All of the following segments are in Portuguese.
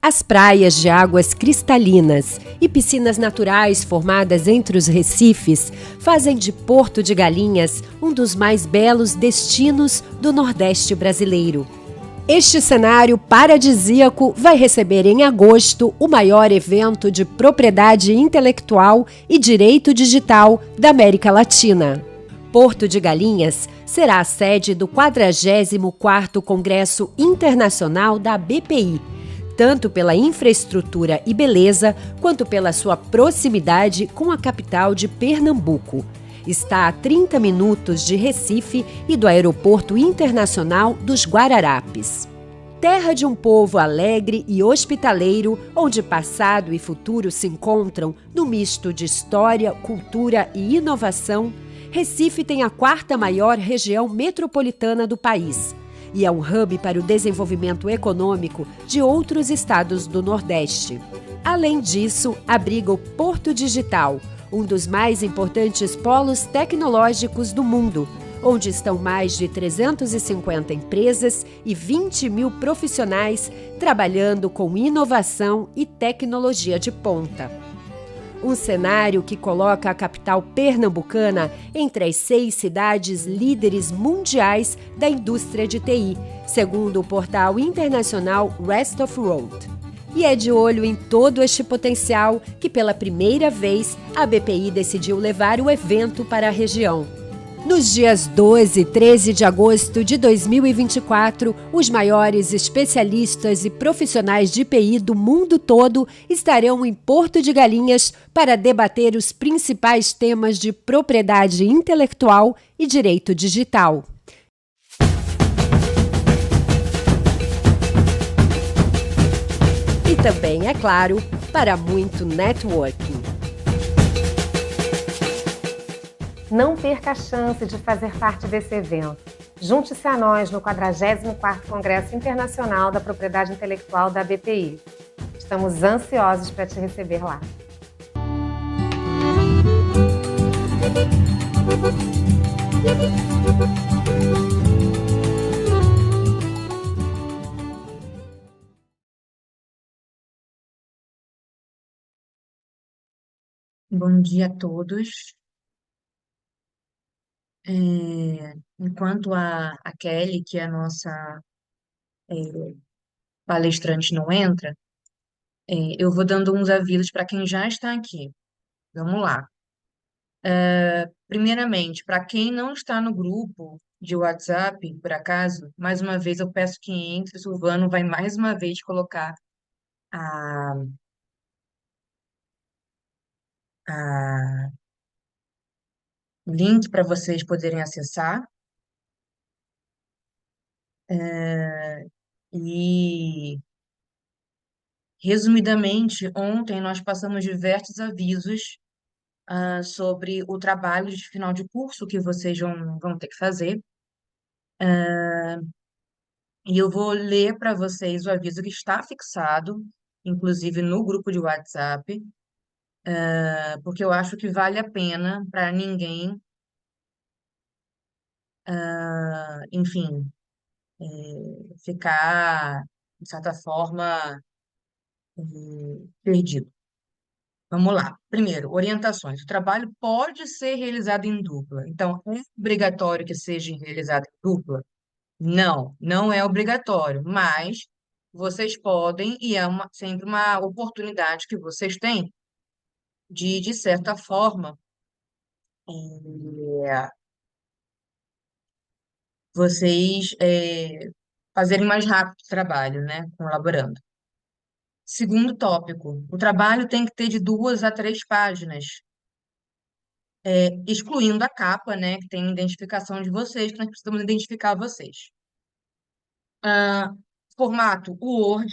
As praias de águas cristalinas e piscinas naturais formadas entre os recifes fazem de Porto de Galinhas um dos mais belos destinos do Nordeste brasileiro. Este cenário paradisíaco vai receber em agosto o maior evento de propriedade intelectual e direito digital da América Latina. Porto de Galinhas será a sede do 44º Congresso Internacional da BPI, tanto pela infraestrutura e beleza, quanto pela sua proximidade com a capital de Pernambuco. Está a 30 minutos de Recife e do Aeroporto Internacional dos Guararapes. Terra de um povo alegre e hospitaleiro, onde passado e futuro se encontram no misto de história, cultura e inovação, Recife tem a 4ª maior região metropolitana do país e é um hub para o desenvolvimento econômico de outros estados do Nordeste. Além disso, abriga o Porto Digital, um dos mais importantes polos tecnológicos do mundo, onde estão mais de 350 empresas e 20 mil profissionais trabalhando com inovação e tecnologia de ponta. Um cenário que coloca a capital pernambucana entre as 6 cidades líderes mundiais da indústria de TI, segundo o portal internacional Rest of World. E é de olho em todo este potencial que, pela primeira vez, a BPI decidiu levar o evento para a região. Nos dias 12 e 13 de agosto de 2024, os maiores especialistas e profissionais de TI do mundo todo estarão em Porto de Galinhas para debater os principais temas de propriedade intelectual e direito digital. E também, é claro, para muito networking. Não perca a chance de fazer parte desse evento. Junte-se a nós no 44º Congresso Internacional da Propriedade Intelectual da BPI. Estamos ansiosos para te receber lá. Bom dia a todos. Enquanto a Kelly, que é a nossa palestrante, não entra, eu vou dando uns avisos para quem já está aqui. Vamos lá. Primeiramente, para quem não está no grupo de WhatsApp, por acaso, mais uma vez eu peço que entre. O Silvano vai mais uma vez colocar a, a link para vocês poderem acessar. E resumidamente, ontem nós passamos diversos avisos sobre o trabalho de final de curso que vocês vão ter que fazer. E eu vou ler para vocês o aviso que está fixado, inclusive no grupo de WhatsApp, porque eu acho que vale a pena para ninguém, enfim, ficar, de certa forma, perdido. Vamos lá. Primeiro, orientações. O trabalho pode ser realizado em dupla. Então, é obrigatório que seja realizado em dupla? Não, não é obrigatório, mas vocês podem, e é sempre uma oportunidade que vocês têm de certa forma, eh, vocês fazerem mais rápido o trabalho, né? Colaborando. Segundo tópico, o trabalho tem que ter de 2 a 3 páginas, excluindo a capa, né? Que tem identificação de vocês, que nós precisamos identificar vocês. Formato Word,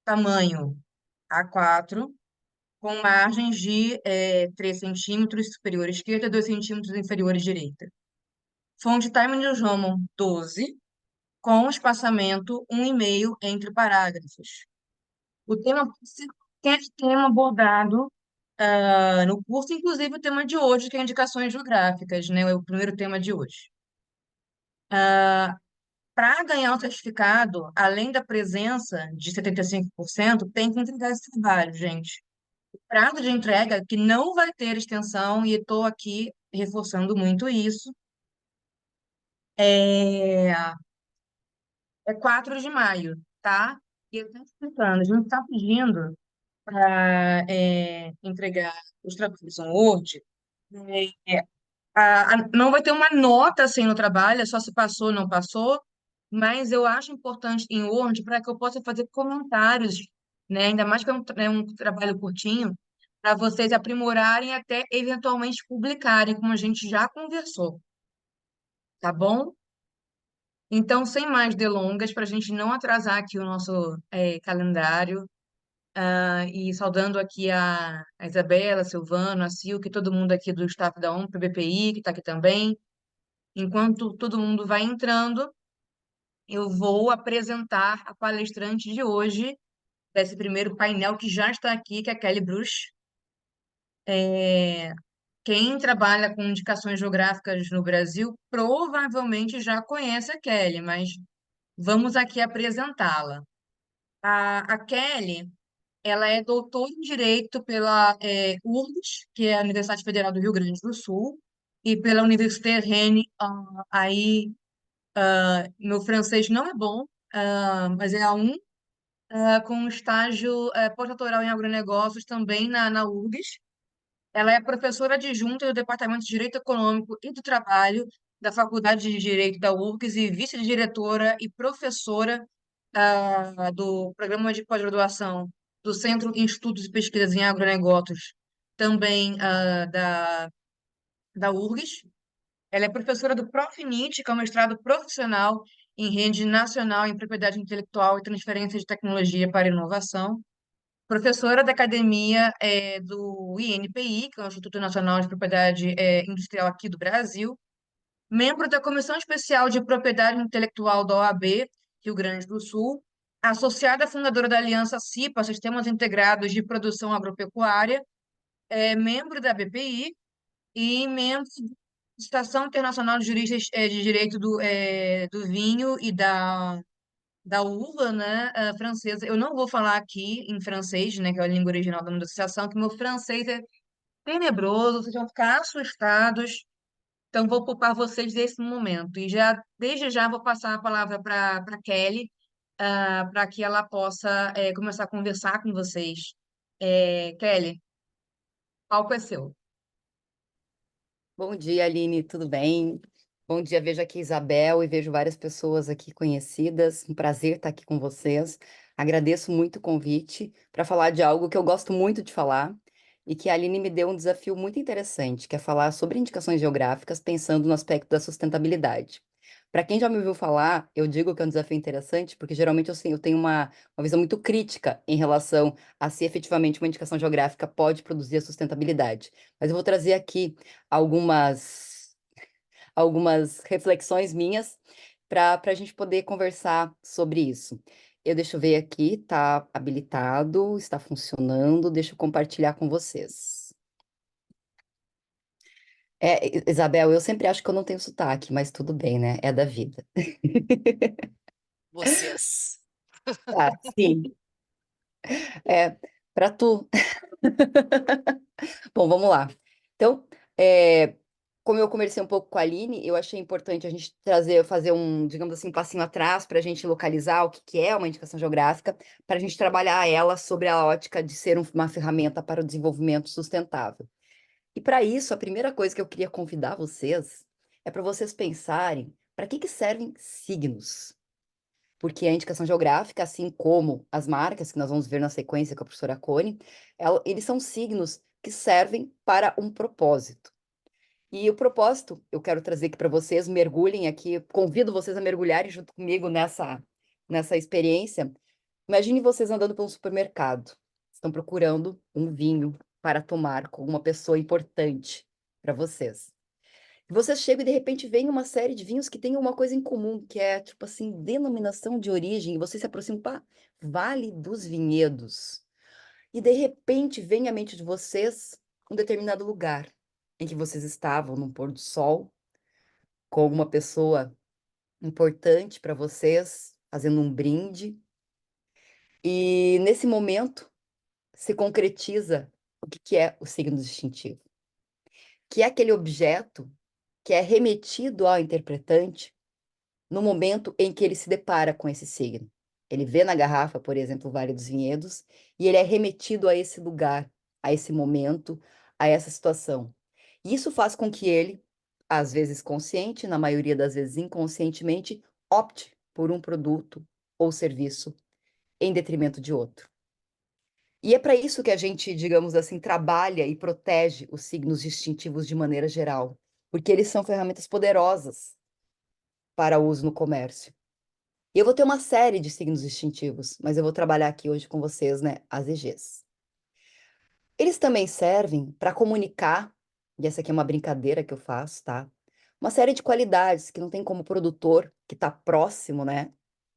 tamanho A4, com margens de 3 centímetros superior esquerda, 2 centímetros inferior direita. Fonte Times New Roman 12, com espaçamento 1,5 entre parágrafos. O tema pode ser qualquer tema abordado no curso, inclusive o tema de hoje, que é indicações geográficas, né? É o primeiro tema de hoje. Para ganhar o certificado, além da presença de 75%, tem que entregar esse trabalho, gente. O prazo de entrega, que não vai ter extensão, e estou aqui reforçando muito isso, é, é 4 de maio, tá? E eu estou explicando, a gente está pedindo para entregar os trabalhos no Word, não vai ter uma nota assim no trabalho, é só se passou ou não passou, mas eu acho importante em Word para que eu possa fazer comentários, né? Ainda mais que é um trabalho curtinho, para vocês aprimorarem até eventualmente publicarem, como a gente já conversou, tá bom? Então, sem mais delongas, para a gente não atrasar aqui o nosso calendário, e saudando aqui a Isabela, a Silvano, a Silke, todo mundo aqui do staff da OMP, BPI, que está aqui também. Enquanto todo mundo vai entrando, eu vou apresentar a palestrante de hoje, desse primeiro painel que já está aqui, que é a Kelly Bruce. Quem trabalha com indicações geográficas no Brasil provavelmente já conhece a Kelly, mas vamos aqui apresentá-la. A Kelly, ela é doutora em Direito pela URGS, que é a Universidade Federal do Rio Grande do Sul, e pela Université Rennes, aí meu francês não é bom, mas é A1, com um estágio pós-doutoral em agronegócios também na URGS. Ela é professora adjunta do Departamento de Direito Econômico e do Trabalho da Faculdade de Direito da URGS e vice-diretora e professora do Programa de Pós-Graduação do Centro de Estudos e Pesquisas em Agronegócios, também da URGS. Ela é professora do Profinit, que é um mestrado profissional em rede nacional em propriedade intelectual e transferência de tecnologia para inovação. Professora da academia do INPI, que é o Instituto Nacional de Propriedade Industrial aqui do Brasil. Membro da Comissão Especial de Propriedade Intelectual da OAB, Rio Grande do Sul. Associada fundadora da Aliança CIPA, Sistemas Integrados de Produção Agropecuária. Membro da BPI e membro da Estação Internacional de Juristas de Direito do Vinho e da uva, né, francesa. Eu não vou falar aqui em francês, né, que é a língua original da minha associação, que meu francês é tenebroso, vocês vão ficar assustados. Então, vou poupar vocês desse momento. E já, desde já, vou passar a palavra para Kelly, para que ela possa começar a conversar com vocês. Kelly, o palco é seu. Bom dia, Aline, tudo bem? Bom dia, vejo aqui Isabel e vejo várias pessoas aqui conhecidas. Um prazer estar aqui com vocês. Agradeço muito o convite para falar de algo que eu gosto muito de falar e que a Aline me deu um desafio muito interessante, que é falar sobre indicações geográficas pensando no aspecto da sustentabilidade. Para quem já me ouviu falar, eu digo que é um desafio interessante, porque geralmente eu tenho uma visão muito crítica em relação a se efetivamente uma indicação geográfica pode produzir a sustentabilidade. Mas eu vou trazer aqui algumas, algumas reflexões minhas para a gente poder conversar sobre isso. Deixa eu ver aqui, está habilitado, está funcionando, deixa eu compartilhar com vocês. Isabel, eu sempre acho que eu não tenho sotaque, mas tudo bem, né? É da vida. Vocês. Ah, sim, é para tu. Bom, vamos lá. Então, é, como eu conversei um pouco com a Aline, eu achei importante a gente fazer um, digamos assim, um passinho atrás para a gente localizar o que que é uma indicação geográfica, para a gente trabalhar ela sobre a ótica de ser uma ferramenta para o desenvolvimento sustentável. E para isso, a primeira coisa que eu queria convidar vocês é para vocês pensarem para que servem signos. Porque a indicação geográfica, assim como as marcas que nós vamos ver na sequência com a professora Cone, eles são signos que servem para um propósito. E o propósito, eu quero trazer aqui para vocês, mergulhem aqui, convido vocês a mergulharem junto comigo nessa experiência. Imagine vocês andando pelo supermercado, estão procurando um vinho para tomar com uma pessoa importante para vocês. E vocês chegam e de repente vem uma série de vinhos que têm uma coisa em comum, que é tipo assim, denominação de origem, e vocês se aproximam, pá, Vale dos Vinhedos. E de repente vem à mente de vocês um determinado lugar em que vocês estavam num pôr do sol com uma pessoa importante para vocês, fazendo um brinde. E nesse momento se concretiza o que que é o signo distintivo, que é aquele objeto que é remetido ao interpretante no momento em que ele se depara com esse signo. Ele vê na garrafa, por exemplo, o Vale dos Vinhedos, e ele é remetido a esse lugar, a esse momento, a essa situação. E isso faz com que ele, às vezes consciente, na maioria das vezes inconscientemente, opte por um produto ou serviço em detrimento de outro. E é para isso que a gente, digamos assim, trabalha e protege os signos distintivos de maneira geral, porque eles são ferramentas poderosas para uso no comércio. E eu vou ter uma série de signos distintivos, mas eu vou trabalhar aqui hoje com vocês, né, as EGs. Eles também servem para comunicar, e essa aqui é uma brincadeira que eu faço, tá? Uma série de qualidades que não tem como o produtor que está próximo, né,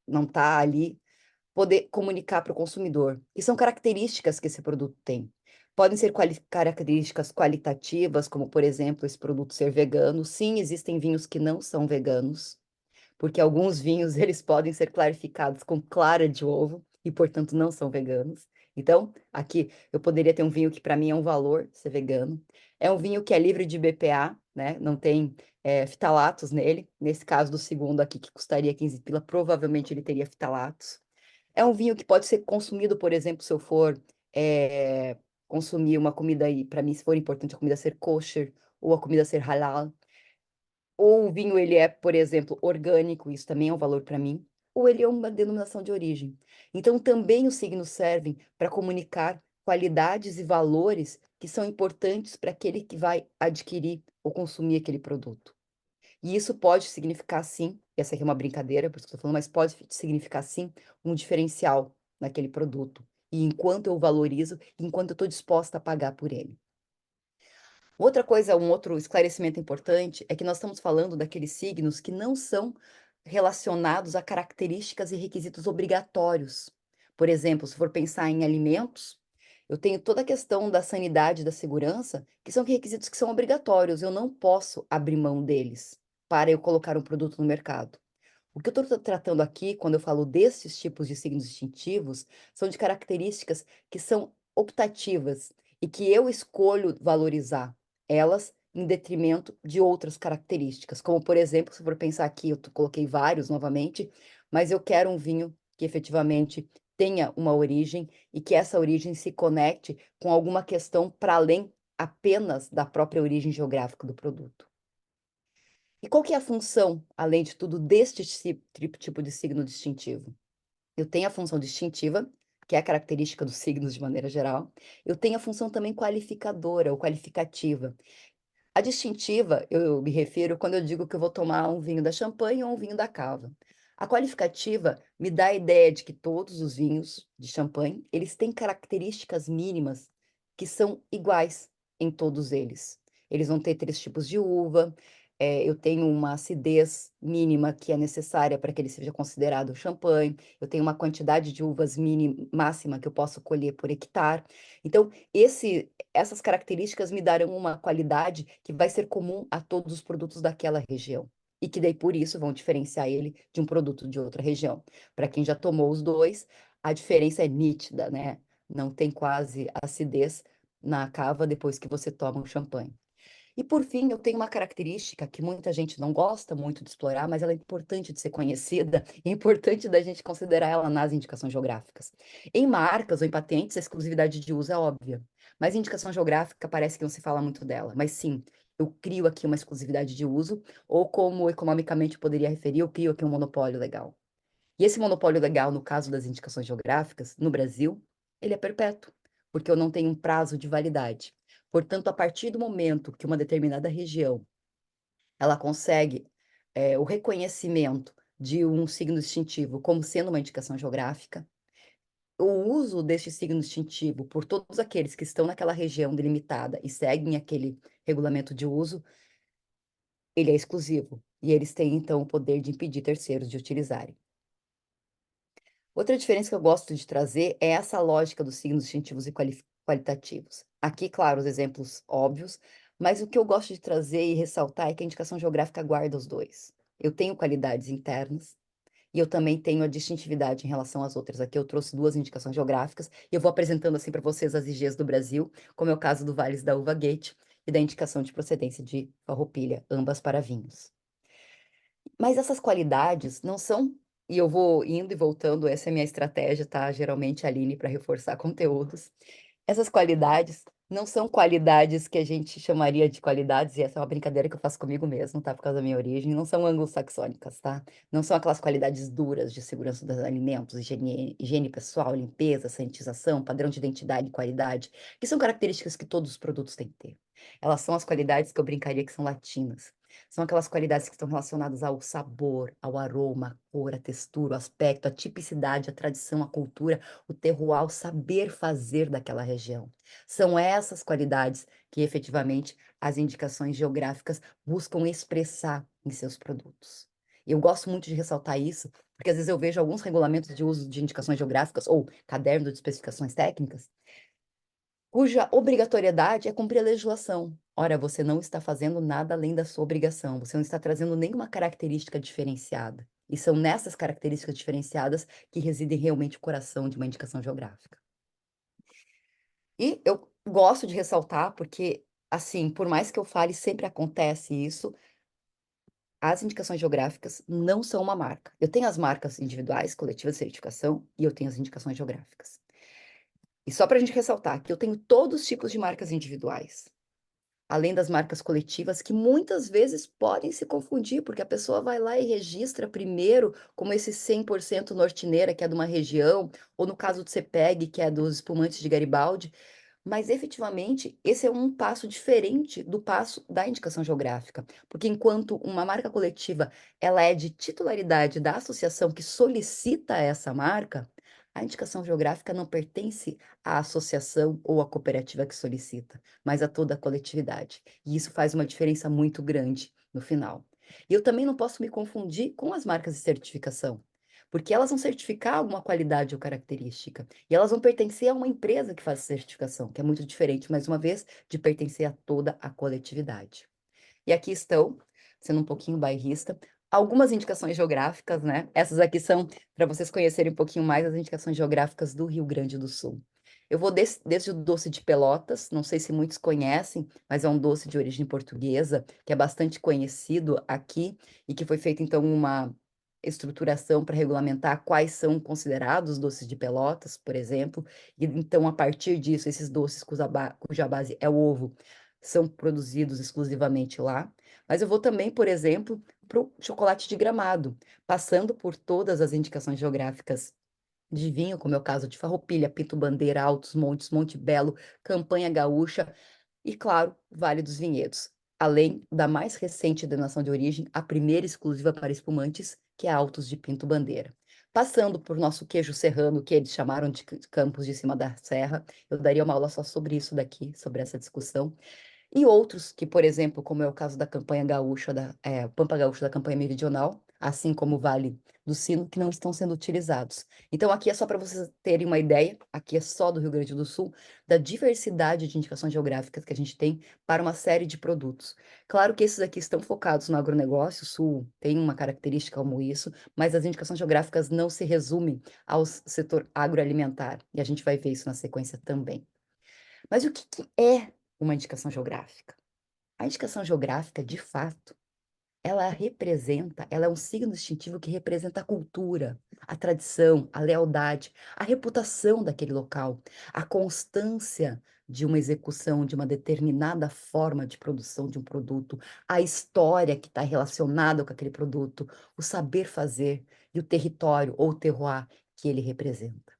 não está ali, poder comunicar para o consumidor. E são características que esse produto tem. Podem ser características qualitativas, como, por exemplo, esse produto ser vegano. Sim, existem vinhos que não são veganos, porque alguns vinhos eles podem ser clarificados com clara de ovo e, portanto, não são veganos. Então, aqui eu poderia ter um vinho que para mim é um valor ser vegano. É um vinho que é livre de BPA, né? Não tem fitalatos nele. Nesse caso do segundo aqui, que custaria 15 pila, provavelmente ele teria fitalatos. É um vinho que pode ser consumido, por exemplo, se eu for consumir uma comida aí, para mim, se for importante a comida ser kosher ou a comida ser halal. Ou o vinho ele é, por exemplo, orgânico, isso também é um valor para mim, ou ele é uma denominação de origem. Então, também os signos servem para comunicar qualidades e valores que são importantes para aquele que vai adquirir ou consumir aquele produto. E isso pode significar, sim, essa aqui é uma brincadeira, por isso que eu estou falando, mas pode significar, sim, um diferencial naquele produto. E enquanto eu valorizo, enquanto eu estou disposta a pagar por ele. Outra coisa, um outro esclarecimento importante é que nós estamos falando daqueles signos que não são relacionados a características e requisitos obrigatórios. Por exemplo, se for pensar em alimentos, eu tenho toda a questão da sanidade e da segurança, que são requisitos que são obrigatórios, eu não posso abrir mão deles para eu colocar um produto no mercado. O que eu estou tratando aqui, quando eu falo desses tipos de signos distintivos, são de características que são optativas e que eu escolho valorizar elas em detrimento de outras características. Como, por exemplo, se for pensar aqui, coloquei vários novamente, mas eu quero um vinho que efetivamente tenha uma origem e que essa origem se conecte com alguma questão para além apenas da própria origem geográfica do produto. E qual que é a função, além de tudo, deste tipo de signo distintivo? Eu tenho a função distintiva, que é a característica dos signos de maneira geral. Eu tenho a função também qualificadora ou qualificativa. A distintiva, eu me refiro quando eu digo que eu vou tomar um vinho da champanhe ou um vinho da cava. A qualificativa me dá a ideia de que todos os vinhos de champanhe, eles têm características mínimas que são iguais em todos eles. Eles vão ter 3 tipos de uva, eu tenho uma acidez mínima que é necessária para que ele seja considerado champanhe, eu tenho uma quantidade de uvas máxima que eu posso colher por hectare. Então, essas características me darão uma qualidade que vai ser comum a todos os produtos daquela região. E que daí, por isso, vão diferenciar ele de um produto de outra região. Para quem já tomou os dois, a diferença é nítida, né? Não tem quase acidez na cava depois que você toma um champanhe. E por fim, eu tenho uma característica que muita gente não gosta muito de explorar, mas ela é importante de ser conhecida e é importante da gente considerar ela nas indicações geográficas. Em marcas ou em patentes, a exclusividade de uso é óbvia, mas em indicação geográfica parece que não se fala muito dela. Mas sim, eu crio aqui uma exclusividade de uso, ou como economicamente eu poderia referir, eu crio aqui um monopólio legal. E esse monopólio legal, no caso das indicações geográficas, no Brasil, ele é perpétuo, porque eu não tenho um prazo de validade. Portanto, a partir do momento que uma determinada região ela consegue o reconhecimento de um signo distintivo como sendo uma indicação geográfica, o uso deste signo distintivo por todos aqueles que estão naquela região delimitada e seguem aquele regulamento de uso, ele é exclusivo. E eles têm, então, o poder de impedir terceiros de utilizarem. Outra diferença que eu gosto de trazer é essa lógica dos signos distintivos e qualitativos. Aqui, claro, os exemplos óbvios, mas o que eu gosto de trazer e ressaltar é que a indicação geográfica guarda os dois. Eu tenho qualidades internas e eu também tenho a distintividade em relação às outras. Aqui eu trouxe 2 indicações geográficas e eu vou apresentando assim para vocês as IGs do Brasil, como é o caso do Vales da Uva Gate e da indicação de procedência de Farroupilha, ambas para vinhos. Mas essas qualidades não são, e eu vou indo e voltando, essa é a minha estratégia, tá? Geralmente, Aline, para reforçar conteúdos. Essas qualidades não são qualidades que a gente chamaria de qualidades, e essa é uma brincadeira que eu faço comigo mesmo, tá? Por causa da minha origem, não são anglo-saxônicas, tá? Não são aquelas qualidades duras de segurança dos alimentos, higiene pessoal, limpeza, sanitização, padrão de identidade e qualidade, que são características que todos os produtos têm que ter. Elas são as qualidades que eu brincaria que são latinas. São aquelas qualidades que estão relacionadas ao sabor, ao aroma, à cor, à textura, ao aspecto, à tipicidade, à tradição, à cultura, o terroir, o saber fazer daquela região. São essas qualidades que efetivamente as indicações geográficas buscam expressar em seus produtos. Eu gosto muito de ressaltar isso, porque às vezes eu vejo alguns regulamentos de uso de indicações geográficas ou caderno de especificações técnicas cuja obrigatoriedade é cumprir a legislação. Ora, você não está fazendo nada além da sua obrigação, você não está trazendo nenhuma característica diferenciada. E são nessas características diferenciadas que reside realmente o coração de uma indicação geográfica. E eu gosto de ressaltar, porque, assim, por mais que eu fale, sempre acontece isso, as indicações geográficas não são uma marca. Eu tenho as marcas individuais, coletivas de certificação, e eu tenho as indicações geográficas. E só para a gente ressaltar que eu tenho todos os tipos de marcas individuais, além das marcas coletivas, que muitas vezes podem se confundir, porque a pessoa vai lá e registra primeiro como esse 100% Nortineira, que é de uma região, ou no caso do CEPEG, que é dos espumantes de Garibaldi, mas efetivamente esse é um passo diferente do passo da indicação geográfica, porque enquanto uma marca coletiva ela é de titularidade da associação que solicita essa marca, a indicação geográfica não pertence à associação ou à cooperativa que solicita, mas a toda a coletividade. E isso faz uma diferença muito grande no final. E eu também não posso me confundir com as marcas de certificação, porque elas vão certificar alguma qualidade ou característica, e elas vão pertencer a uma empresa que faz certificação, que é muito diferente, mais uma vez, de pertencer a toda a coletividade. E aqui estão, sendo um pouquinho bairrista, algumas indicações geográficas, né? Essas aqui são para vocês conhecerem um pouquinho mais as indicações geográficas do Rio Grande do Sul. Eu vou desde o doce de Pelotas, não sei se muitos conhecem, mas é um doce de origem portuguesa, que é bastante conhecido aqui e que foi feita então uma estruturação para regulamentar quais são considerados doces de Pelotas, por exemplo, e então a partir disso esses doces cuja base é o ovo são produzidos exclusivamente lá. Mas eu vou também, por exemplo, para o chocolate de Gramado, passando por todas as indicações geográficas de vinho, como é o caso de Farroupilha, Pinto Bandeira, Altos Montes, Monte Belo, Campanha Gaúcha e, claro, Vale dos Vinhedos. Além da mais recente denominação de origem, a primeira exclusiva para espumantes, que é Altos de Pinto Bandeira. Passando por nosso queijo serrano, que eles chamaram de Campos de Cima da Serra, eu daria uma aula só sobre isso daqui, sobre essa discussão. E outros que, por exemplo, como é o caso da campanha gaúcha, Pampa Gaúcha da campanha meridional, assim como o Vale do Sino, que não estão sendo utilizados. Então, aqui é só para vocês terem uma ideia, aqui é só do Rio Grande do Sul, da diversidade de indicações geográficas que a gente tem para uma série de produtos. Claro que esses aqui estão focados no agronegócio, o Sul tem uma característica como isso, mas as indicações geográficas não se resumem ao setor agroalimentar, e a gente vai ver isso na sequência também. Mas o que é uma indicação geográfica? A indicação geográfica, de fato, ela é um signo distintivo que representa a cultura, a tradição, a lealdade, a reputação daquele local, a constância de uma execução de uma determinada forma de produção de um produto, a história que está relacionada com aquele produto, o saber fazer e o território ou terroir que ele representa.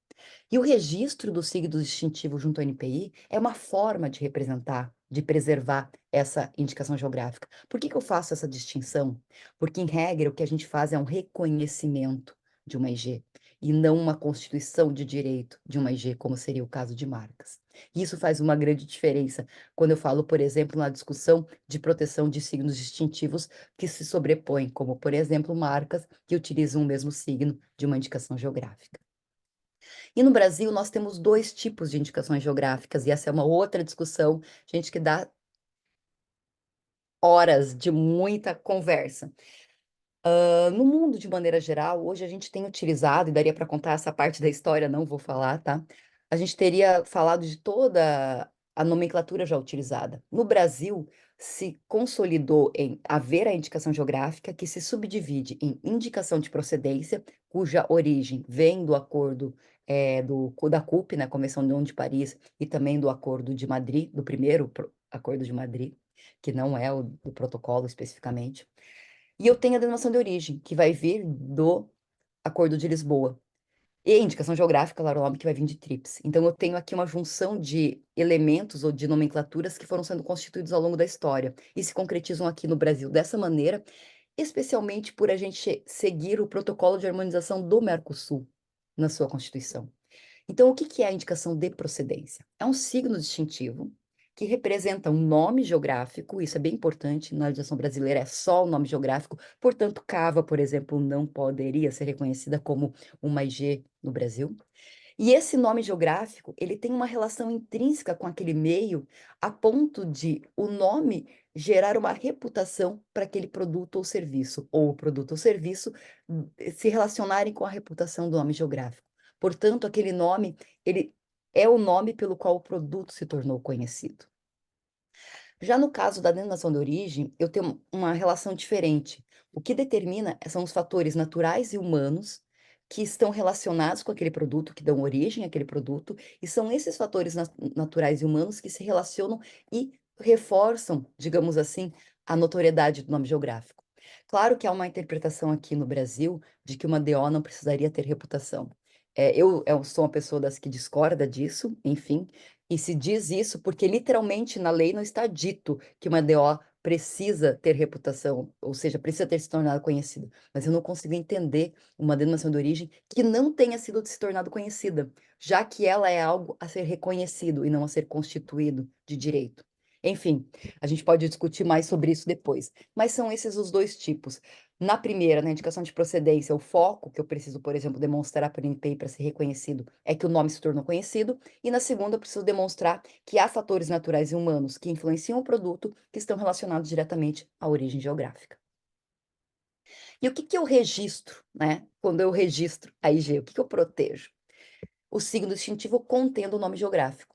E o registro do signo distintivo junto ao NPI é uma forma de representar, de preservar essa indicação geográfica. Por que eu faço essa distinção? Porque, em regra, o que a gente faz é um reconhecimento de uma IG e não uma constituição de direito de uma IG, como seria o caso de marcas. E isso faz uma grande diferença quando eu falo, por exemplo, na discussão de proteção de signos distintivos que se sobrepõem, como, por exemplo, marcas que utilizam o mesmo signo de uma indicação geográfica. E no Brasil, nós temos 2 tipos de indicações geográficas, e essa é uma outra discussão, gente, que dá horas de muita conversa. No mundo, de maneira geral, hoje a gente tem utilizado, e daria para contar essa parte da história, não vou falar, tá? A gente teria falado de toda a nomenclatura já utilizada. No Brasil, se consolidou em haver a indicação geográfica, que se subdivide em indicação de procedência, cuja origem vem do acordo da CUP, né, Convenção de Paris, e também do Acordo de Madrid, do primeiro Acordo de Madrid, que não é o do protocolo especificamente. E eu tenho a denominação de origem, que vai vir do Acordo de Lisboa. E a indicação geográfica, claro, o nome que vai vir de TRIPS. Então, eu tenho aqui uma junção de elementos ou de nomenclaturas que foram sendo constituídos ao longo da história e se concretizam aqui no Brasil dessa maneira, especialmente por a gente seguir o protocolo de harmonização do Mercosul na sua Constituição. Então, o que que é a indicação de procedência? É um signo distintivo que representa um nome geográfico, isso é bem importante, na legislação brasileira é só o nome geográfico, portanto, cava, por exemplo, não poderia ser reconhecida como uma IG no Brasil. E esse nome geográfico, ele tem uma relação intrínseca com aquele meio, a ponto de o nome gerar uma reputação para aquele produto ou serviço, ou o produto ou serviço se relacionarem com a reputação do nome geográfico. Portanto, aquele nome, ele é o nome pelo qual o produto se tornou conhecido. Já no caso da denominação de origem, eu tenho uma relação diferente. O que determina são os fatores naturais e humanos que estão relacionados com aquele produto, que dão origem àquele produto, e são esses fatores naturais e humanos que se relacionam e reforçam, digamos assim, a notoriedade do nome geográfico. Claro que há uma interpretação aqui no Brasil de que uma DO não precisaria ter reputação. Eu sou uma pessoa das que discorda disso, enfim, e se diz isso porque literalmente na lei não está dito que uma DO precisa ter reputação, ou seja, precisa ter se tornado conhecida. Mas eu não consigo entender uma denominação de origem que não tenha sido se tornado conhecida, já que ela é algo a ser reconhecido e não a ser constituído de direito. Enfim, a gente pode discutir mais sobre isso depois, mas são esses os dois tipos. Na primeira, na indicação de procedência, o foco que eu preciso, por exemplo, demonstrar para o NPI para ser reconhecido é que o nome se tornou conhecido, e na segunda, eu preciso demonstrar que há fatores naturais e humanos que influenciam o produto que estão relacionados diretamente à origem geográfica. E o que que eu registro, né? Quando eu registro a IG, o que que eu protejo? O signo distintivo contendo o nome geográfico.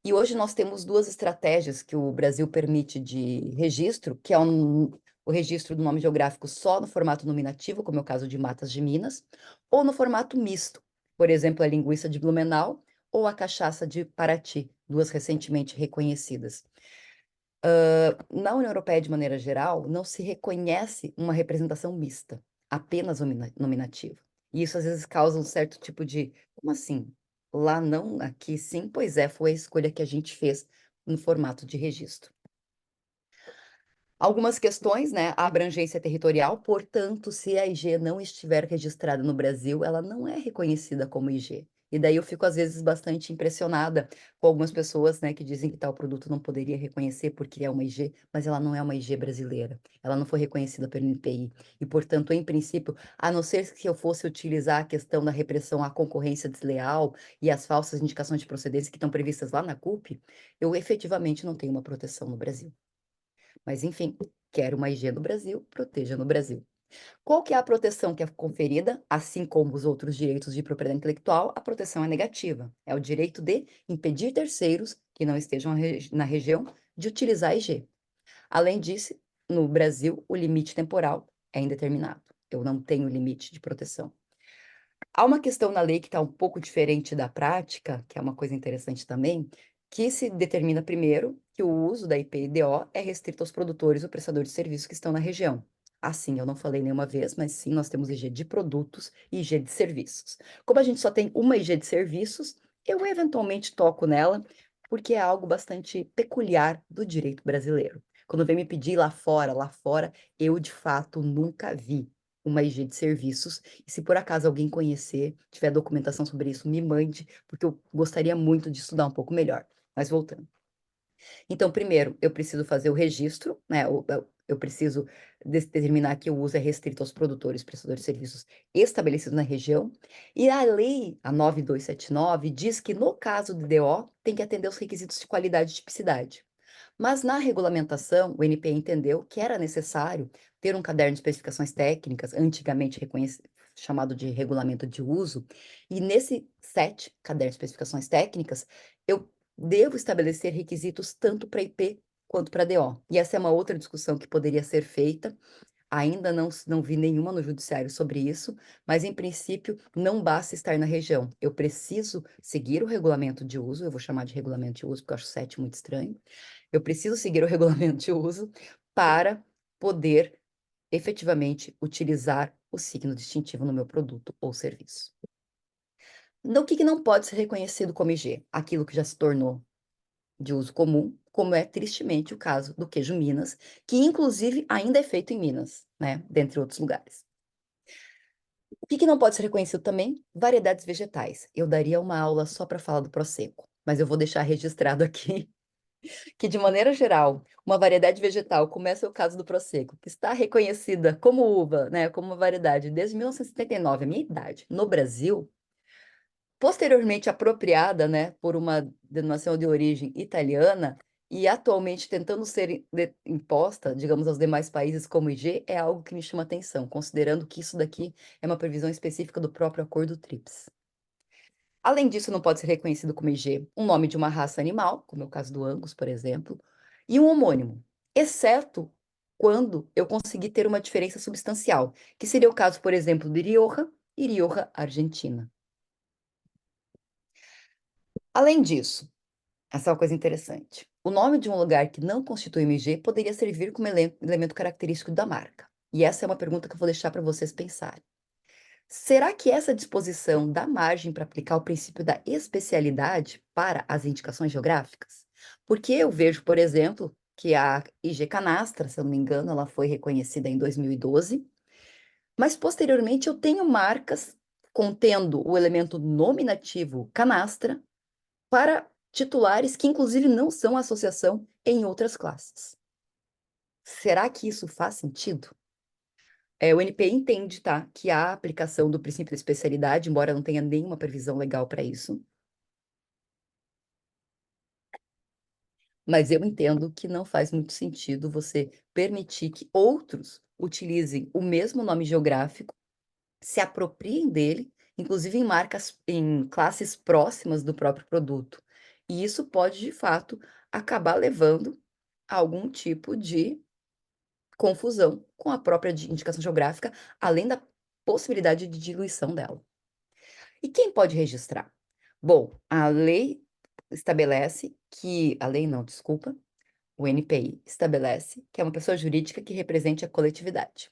E hoje nós temos duas estratégias que o Brasil permite de registro, que é o registro do nome geográfico só no formato nominativo, como é o caso de Matas de Minas, ou no formato misto, por exemplo, a linguiça de Blumenau ou a cachaça de Paraty, duas recentemente reconhecidas. Na União Europeia, de maneira geral, não se reconhece uma representação mista, apenas nominativa. E isso às vezes causa um certo tipo de, como assim? Lá não, aqui sim? Pois é, foi a escolha que a gente fez no formato de registro. Algumas questões, né? A abrangência territorial, portanto, se a IG não estiver registrada no Brasil, ela não é reconhecida como IG. E daí eu fico, às vezes, bastante impressionada com algumas pessoas, né, que dizem que tal produto não poderia reconhecer porque é uma IG, mas ela não é uma IG brasileira. Ela não foi reconhecida pelo NPI. E, portanto, em princípio, a não ser que eu fosse utilizar a questão da repressão à concorrência desleal e as falsas indicações de procedência que estão previstas lá na CUP, eu efetivamente não tenho uma proteção no Brasil. Mas, enfim, quero uma IG no Brasil, proteja no Brasil. Qual que é a proteção que é conferida, assim como os outros direitos de propriedade intelectual? A proteção é negativa. É o direito de impedir terceiros que não estejam na região de utilizar a IG. Além disso, no Brasil, o limite temporal é indeterminado. Eu não tenho limite de proteção. Há uma questão na lei que está um pouco diferente da prática, que é uma coisa interessante também, que se determina primeiro que o uso da IP-IDO é restrito aos produtores ou prestadores de serviços que estão na região. Assim, eu não falei nenhuma vez, mas sim, nós temos IG de produtos e IG de serviços. Como a gente só tem uma IG de serviços, eu eventualmente toco nela, porque é algo bastante peculiar do direito brasileiro. Quando vem me pedir lá fora, eu de fato nunca vi uma IG de serviços. E se por acaso alguém conhecer, tiver documentação sobre isso, me mande, porque eu gostaria muito de estudar um pouco melhor. Mas voltando. Então, primeiro, eu preciso fazer o registro, né? Eu preciso determinar que o uso é restrito aos produtores e prestadores de serviços estabelecidos na região. E a lei, a 9279, diz que no caso de DO, tem que atender os requisitos de qualidade e tipicidade. Mas na regulamentação, o NPE entendeu que era necessário ter um caderno de especificações técnicas, antigamente chamado de regulamento de uso, e nesse set, caderno de especificações técnicas, eu devo estabelecer requisitos tanto para IP quanto para DO. E essa é uma outra discussão que poderia ser feita. Ainda não vi nenhuma no judiciário sobre isso, mas em princípio não basta estar na região. Eu preciso seguir o regulamento de uso, eu vou chamar de regulamento de uso porque eu acho o set muito estranho. Eu preciso seguir o regulamento de uso para poder efetivamente utilizar o signo distintivo no meu produto ou serviço. No que não pode ser reconhecido como IG? Aquilo que já se tornou de uso comum, como é tristemente o caso do queijo Minas, que inclusive ainda é feito em Minas, né, dentre outros lugares. O que não pode ser reconhecido também? Variedades vegetais. Eu daria uma aula só para falar do Prosecco, mas eu vou deixar registrado aqui que, de maneira geral, uma variedade vegetal, como é o caso do Prosecco, que está reconhecida como uva, né, como uma variedade desde 1979, a minha idade, no Brasil, posteriormente apropriada, né, por uma denominação de origem italiana e atualmente tentando ser imposta, digamos, aos demais países como IG, é algo que me chama atenção, considerando que isso daqui é uma previsão específica do próprio Acordo TRIPS. Além disso, não pode ser reconhecido como IG um nome de uma raça animal, como é o caso do Angus, por exemplo, e um homônimo, exceto quando eu conseguir ter uma diferença substancial, que seria o caso, por exemplo, de Rioja e Rioja Argentina. Além disso, essa é uma coisa interessante. O nome de um lugar que não constitui MG poderia servir como elemento característico da marca. E essa é uma pergunta que eu vou deixar para vocês pensarem. Será que essa disposição dá margem para aplicar o princípio da especialidade para as indicações geográficas? Porque eu vejo, por exemplo, que a IG Canastra, se eu não me engano, ela foi reconhecida em 2012, mas posteriormente eu tenho marcas contendo o elemento nominativo canastra para titulares que, inclusive, não são associação em outras classes. Será que isso faz sentido? O NPE entende, tá, que há aplicação do princípio da especialidade, embora não tenha nenhuma previsão legal para isso. Mas eu entendo que não faz muito sentido você permitir que outros utilizem o mesmo nome geográfico, se apropriem dele, inclusive em marcas, em classes próximas do próprio produto. E isso pode, de fato, acabar levando a algum tipo de confusão com a própria indicação geográfica, além da possibilidade de diluição dela. E quem pode registrar? Bom, a lei estabelece que, a lei não, desculpa, o NPI estabelece que é uma pessoa jurídica que represente a coletividade.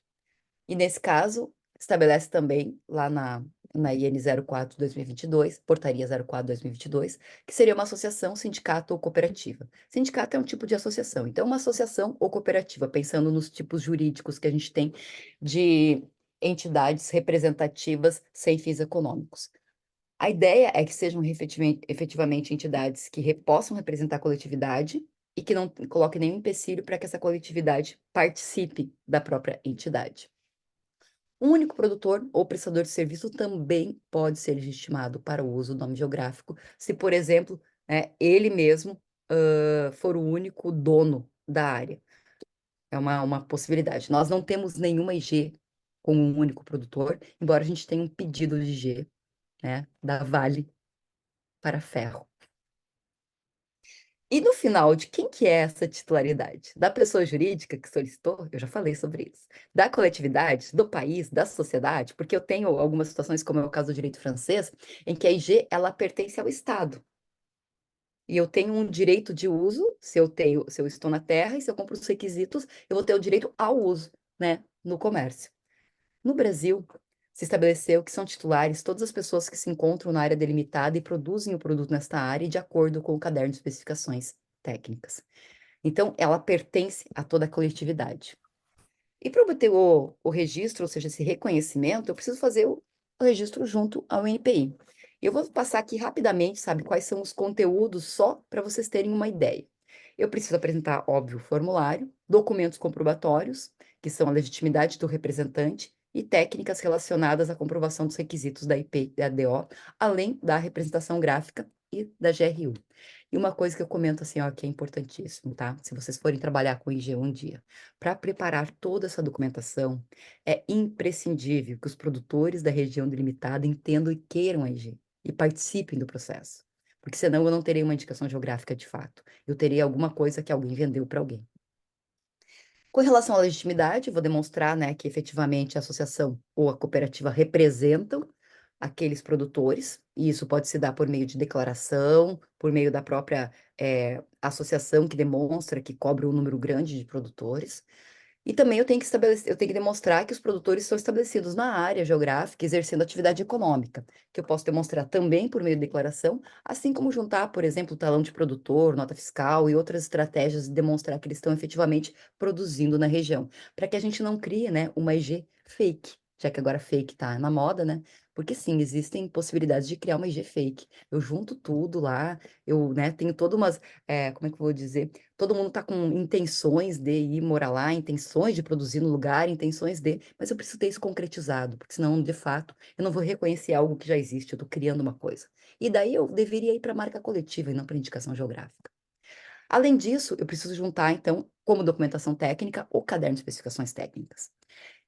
E nesse caso, estabelece também lá na IN 04/2022, Portaria 04/2022, que seria uma associação, sindicato ou cooperativa. Sindicato é um tipo de associação, então uma associação ou cooperativa, pensando nos tipos jurídicos que a gente tem de entidades representativas sem fins econômicos. A ideia é que sejam efetivamente entidades que possam representar a coletividade e que não coloquem nenhum empecilho para que essa coletividade participe da própria entidade. Um único produtor ou prestador de serviço também pode ser legitimado para o uso do nome geográfico, se, por exemplo, ele mesmo for o único dono da área. É uma possibilidade. Nós não temos nenhuma IG com um único produtor, embora a gente tenha um pedido de IG, né, da Vale para ferro. E no final, de quem que é essa titularidade? Da pessoa jurídica que solicitou? Eu já falei sobre isso. Da coletividade, do país, da sociedade? Porque eu tenho algumas situações, como é o caso do direito francês, em que a IG, ela pertence ao Estado. E eu tenho um direito de uso, se eu estou na terra e se eu cumpro os requisitos, eu vou ter o direito ao uso, né, no comércio. No Brasil, se estabeleceu que são titulares todas as pessoas que se encontram na área delimitada e produzem o produto nesta área de acordo com o caderno de especificações técnicas. Então, ela pertence a toda a coletividade. E para obter o registro, ou seja, esse reconhecimento, eu preciso fazer o registro junto ao NPI. Eu vou passar aqui rapidamente, sabe, quais são os conteúdos, só para vocês terem uma ideia. Eu preciso apresentar, óbvio, o formulário, documentos comprobatórios, que são a legitimidade do representante, e técnicas relacionadas à comprovação dos requisitos da IP e da DO, além da representação gráfica e da GRU. E uma coisa que eu comento assim, ó, que é importantíssimo, tá? Se vocês forem trabalhar com IG um dia, para preparar toda essa documentação, é imprescindível que os produtores da região delimitada entendam e queiram a IG e participem do processo. Porque senão eu não terei uma indicação geográfica de fato. Eu terei alguma coisa que alguém vendeu para alguém. Com relação à legitimidade, vou demonstrar, né, que efetivamente a associação ou a cooperativa representam aqueles produtores, e isso pode se dar por meio de declaração, por meio da própria associação que demonstra que cobre um número grande de produtores. E também eu tenho que estabelecer, eu tenho que demonstrar que os produtores são estabelecidos na área geográfica, exercendo atividade econômica, que eu posso demonstrar também por meio de declaração, assim como juntar, por exemplo, talão de produtor, nota fiscal e outras estratégias de demonstrar que eles estão efetivamente produzindo na região, para que a gente não crie, né, uma IG fake, já que agora fake está na moda, né? Porque sim, existem possibilidades de criar uma IG fake. Eu junto tudo lá, eu, né, tenho todas umas, como é que eu vou dizer? Todo mundo está com intenções de ir morar lá, intenções de produzir no lugar, intenções de, mas eu preciso ter isso concretizado, porque senão, de fato, eu não vou reconhecer algo que já existe, eu estou criando uma coisa. E daí eu deveria ir para a marca coletiva e não para indicação geográfica. Além disso, eu preciso juntar, então, como documentação técnica, o caderno de especificações técnicas.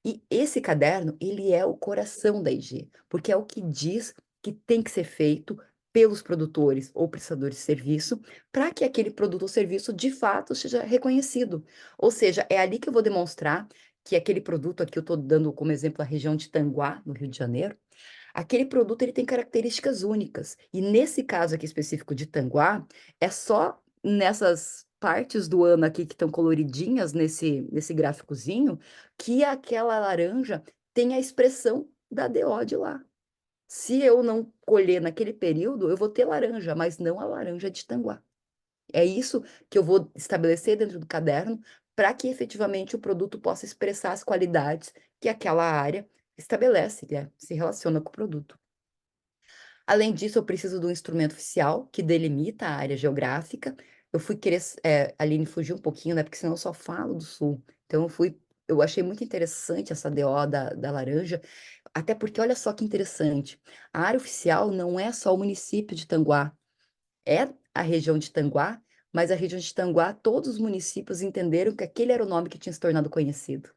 E esse caderno, ele é o coração da IG, porque é o que diz que tem que ser feito pelos produtores ou prestadores de serviço para que aquele produto ou serviço de fato seja reconhecido. Ou seja, é ali que eu vou demonstrar que aquele produto, aqui eu estou dando como exemplo a região de Tanguá, no Rio de Janeiro, aquele produto ele tem características únicas. E nesse caso aqui específico de Tanguá, é só nessas partes do ano aqui que estão coloridinhas nesse gráficozinho que aquela laranja tem a expressão da DO de lá. Se eu não colher naquele período, eu vou ter laranja, mas não a laranja de Tanguá. É isso que eu vou estabelecer dentro do caderno para que efetivamente o produto possa expressar as qualidades que aquela área estabelece, né? Se relaciona com o produto. Além disso, eu preciso de um instrumento oficial que delimita a área geográfica. Eu fui querer, Aline, fugir um pouquinho, né? Porque senão eu só falo do sul. Então, eu achei muito interessante essa DO da laranja, até porque olha só que interessante. A área oficial não é só o município de Tanguá, é a região de Tanguá, mas a região de Tanguá, todos os municípios entenderam que aquele era o nome que tinha se tornado conhecido.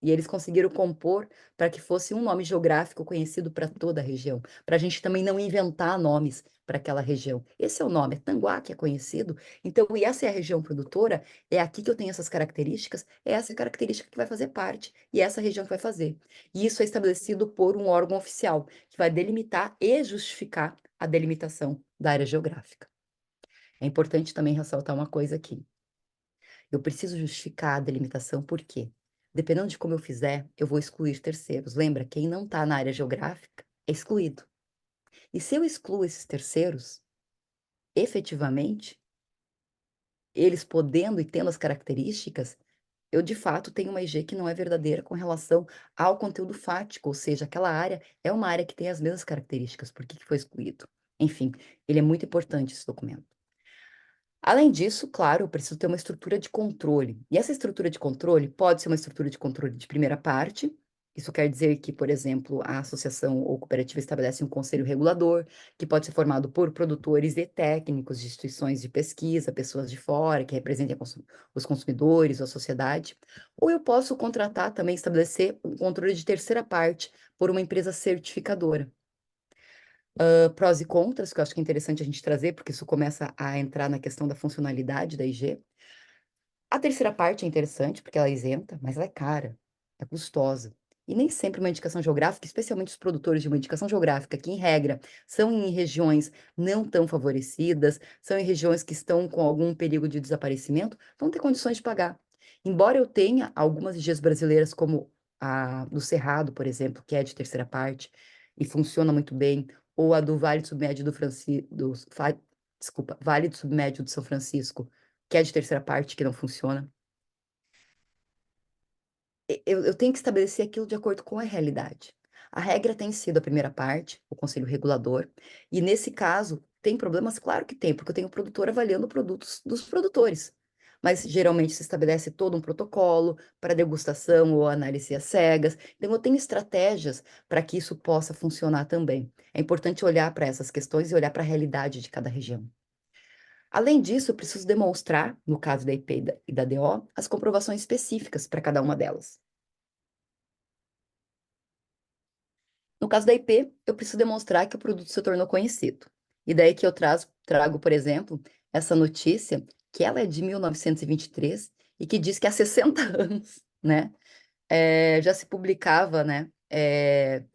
E eles conseguiram compor para que fosse um nome geográfico conhecido para toda a região, para a gente também não inventar nomes para aquela região. Esse é o nome, é Tanguá que é conhecido. Então, e essa é a região produtora, é aqui que eu tenho essas características, é essa característica que vai fazer parte, e é essa região que vai fazer. E isso é estabelecido por um órgão oficial, que vai delimitar e justificar a delimitação da área geográfica. É importante também ressaltar uma coisa aqui. Eu preciso justificar a delimitação, por quê? Dependendo de como eu fizer, eu vou excluir terceiros. Lembra, quem não está na área geográfica é excluído. E se eu excluo esses terceiros, efetivamente, eles podendo e tendo as características, eu de fato tenho uma IG que não é verdadeira com relação ao conteúdo fático, ou seja, aquela área é uma área que tem as mesmas características, por que que foi excluído? Enfim, ele é muito importante esse documento. Além disso, claro, eu preciso ter uma estrutura de controle. E essa estrutura de controle pode ser uma estrutura de controle de primeira parte. Isso quer dizer que, por exemplo, a associação ou cooperativa estabelece um conselho regulador, que pode ser formado por produtores e técnicos de instituições de pesquisa, pessoas de fora, que representem os consumidores ou a sociedade. Ou eu posso contratar também, estabelecer um controle de terceira parte por uma empresa certificadora. Prós e contras, que eu acho que é interessante a gente trazer, porque isso começa a entrar na questão da funcionalidade da IG. A terceira parte é interessante, porque ela é isenta, mas ela é cara, é custosa. E nem sempre uma indicação geográfica, especialmente os produtores de uma indicação geográfica, que em regra são em regiões não tão favorecidas, são em regiões que estão com algum perigo de desaparecimento, vão ter condições de pagar. Embora eu tenha algumas IGs brasileiras, como a do Cerrado, por exemplo, que é de terceira parte, e funciona muito bem, ou a do Vale do Submédio Vale do Submédio do São Francisco, que é de terceira parte, que não funciona. Eu tenho que estabelecer aquilo de acordo com a realidade. A regra tem sido a primeira parte, o conselho regulador, e nesse caso, tem problemas? Claro que tem, porque eu tenho o produtor avaliando produtos dos produtores. Mas geralmente se estabelece todo um protocolo para degustação ou análise às cegas. Então, eu tenho estratégias para que isso possa funcionar também. É importante olhar para essas questões e olhar para a realidade de cada região. Além disso, eu preciso demonstrar, no caso da IP e da DO, as comprovações específicas para cada uma delas. No caso da IP, eu preciso demonstrar que o produto se tornou conhecido. E daí que eu trago, por exemplo, essa notícia, que ela é de 1923 e que diz que há 60 anos, né, já se publicava, né,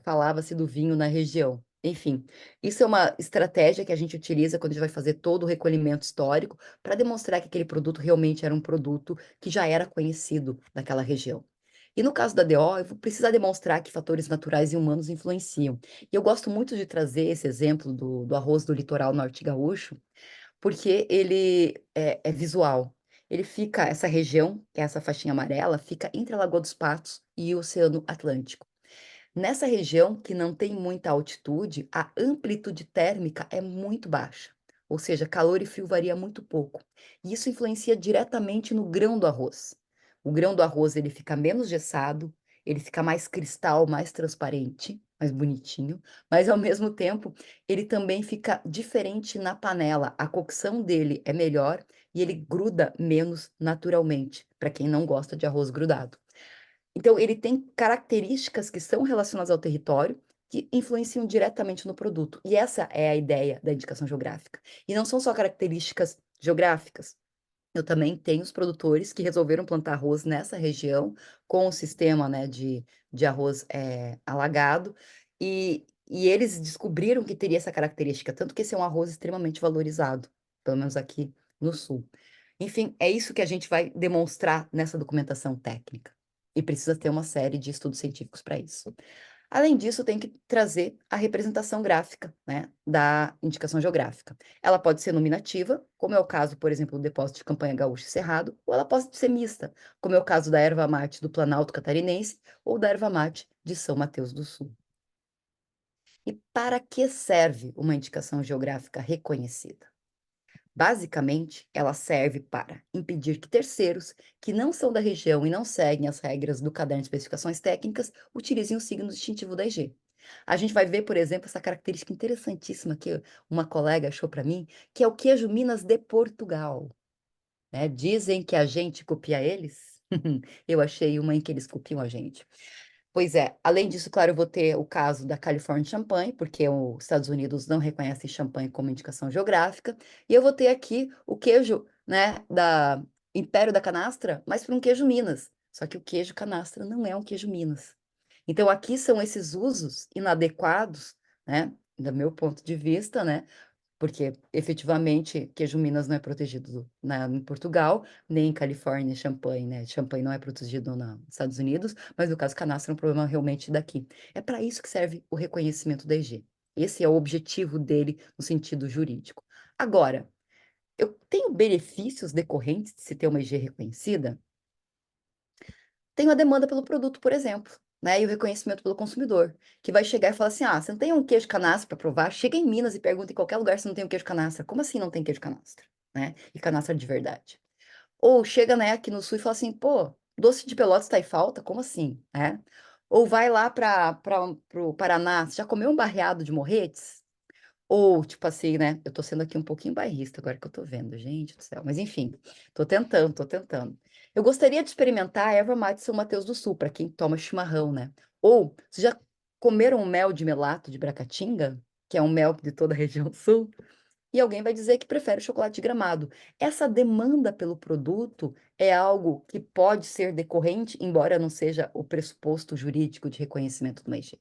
falava-se do vinho na região. Enfim, isso é uma estratégia que a gente utiliza quando a gente vai fazer todo o recolhimento histórico para demonstrar que aquele produto realmente era um produto que já era conhecido naquela região. E no caso da DO, eu vou precisar demonstrar que fatores naturais e humanos influenciam. E eu gosto muito de trazer esse exemplo do arroz do litoral norte gaúcho, porque ele é visual. Ele fica, essa região, que é essa faixinha amarela, fica entre a Lagoa dos Patos e o Oceano Atlântico. Nessa região, que não tem muita altitude, a amplitude térmica é muito baixa, ou seja, calor e frio varia muito pouco. E isso influencia diretamente no grão do arroz. O grão do arroz ele fica menos gessado, ele fica mais cristal, mais transparente, mais bonitinho, mas ao mesmo tempo ele também fica diferente na panela. A cocção dele é melhor e ele gruda menos naturalmente, para quem não gosta de arroz grudado. Então, ele tem características que são relacionadas ao território, que influenciam diretamente no produto. E essa é a ideia da indicação geográfica. E não são só características geográficas. Eu também tenho os produtores que resolveram plantar arroz nessa região, com o sistema, né, de arroz alagado, e eles descobriram que teria essa característica, tanto que esse é um arroz extremamente valorizado, pelo menos aqui no sul. Enfim, é isso que a gente vai demonstrar nessa documentação técnica. E precisa ter uma série de estudos científicos para isso. Além disso, tem que trazer a representação gráfica, né, da indicação geográfica. Ela pode ser nominativa, como é o caso, por exemplo, do depósito de Campanha Gaúcha e Cerrado, ou ela pode ser mista, como é o caso da erva mate do Planalto Catarinense ou da erva mate de São Mateus do Sul. E para que serve uma indicação geográfica reconhecida? Basicamente, ela serve para impedir que terceiros, que não são da região e não seguem as regras do caderno de especificações técnicas, utilizem o signo distintivo da EG. A gente vai ver, por exemplo, essa característica interessantíssima que uma colega achou para mim, que é o queijo Minas de Portugal, né? Dizem que a gente copia eles. Eu achei uma em que eles copiam a gente. Pois é, além disso, claro, eu vou ter o caso da California Champagne, porque os Estados Unidos não reconhecem champanhe como indicação geográfica, e eu vou ter aqui o queijo, né, da Império da Canastra, mas para um queijo Minas. Só que o queijo canastra não é um queijo Minas. Então, aqui são esses usos inadequados, né, do meu ponto de vista, né, porque efetivamente queijo Minas não é protegido em Portugal, nem em Califórnia, Champagne, né? Champagne não é protegido nos Estados Unidos, mas no caso canastra é um problema realmente daqui. É para isso que serve o reconhecimento da EG. Esse é o objetivo dele no sentido jurídico. Agora, eu tenho benefícios decorrentes de se ter uma EG reconhecida? Tenho a demanda pelo produto, por exemplo, né? E o reconhecimento pelo consumidor, que vai chegar e falar assim: ah, você não tem um queijo canastra para provar? Chega em Minas e pergunta em qualquer lugar se não tem um queijo canastra. Como assim não tem queijo canastra? Né? E canastra de verdade. Ou chega, né, aqui no sul e fala assim: pô, doce de Pelotas está em falta? Como assim? Né? Ou vai lá para o Paraná, você já comeu um barreado de morretes? Ou, tipo assim, né? Eu tô sendo aqui um pouquinho bairrista agora que eu tô vendo, gente do céu. Mas enfim, tô tentando, tô tentando. Eu gostaria de experimentar a erva mate São Mateus do Sul, para quem toma chimarrão, né? Ou, vocês já comeram um mel de melato de Bracatinga, que é um mel de toda a região sul? E alguém vai dizer que prefere o chocolate de Gramado. Essa demanda pelo produto é algo que pode ser decorrente, embora não seja o pressuposto jurídico de reconhecimento do IG.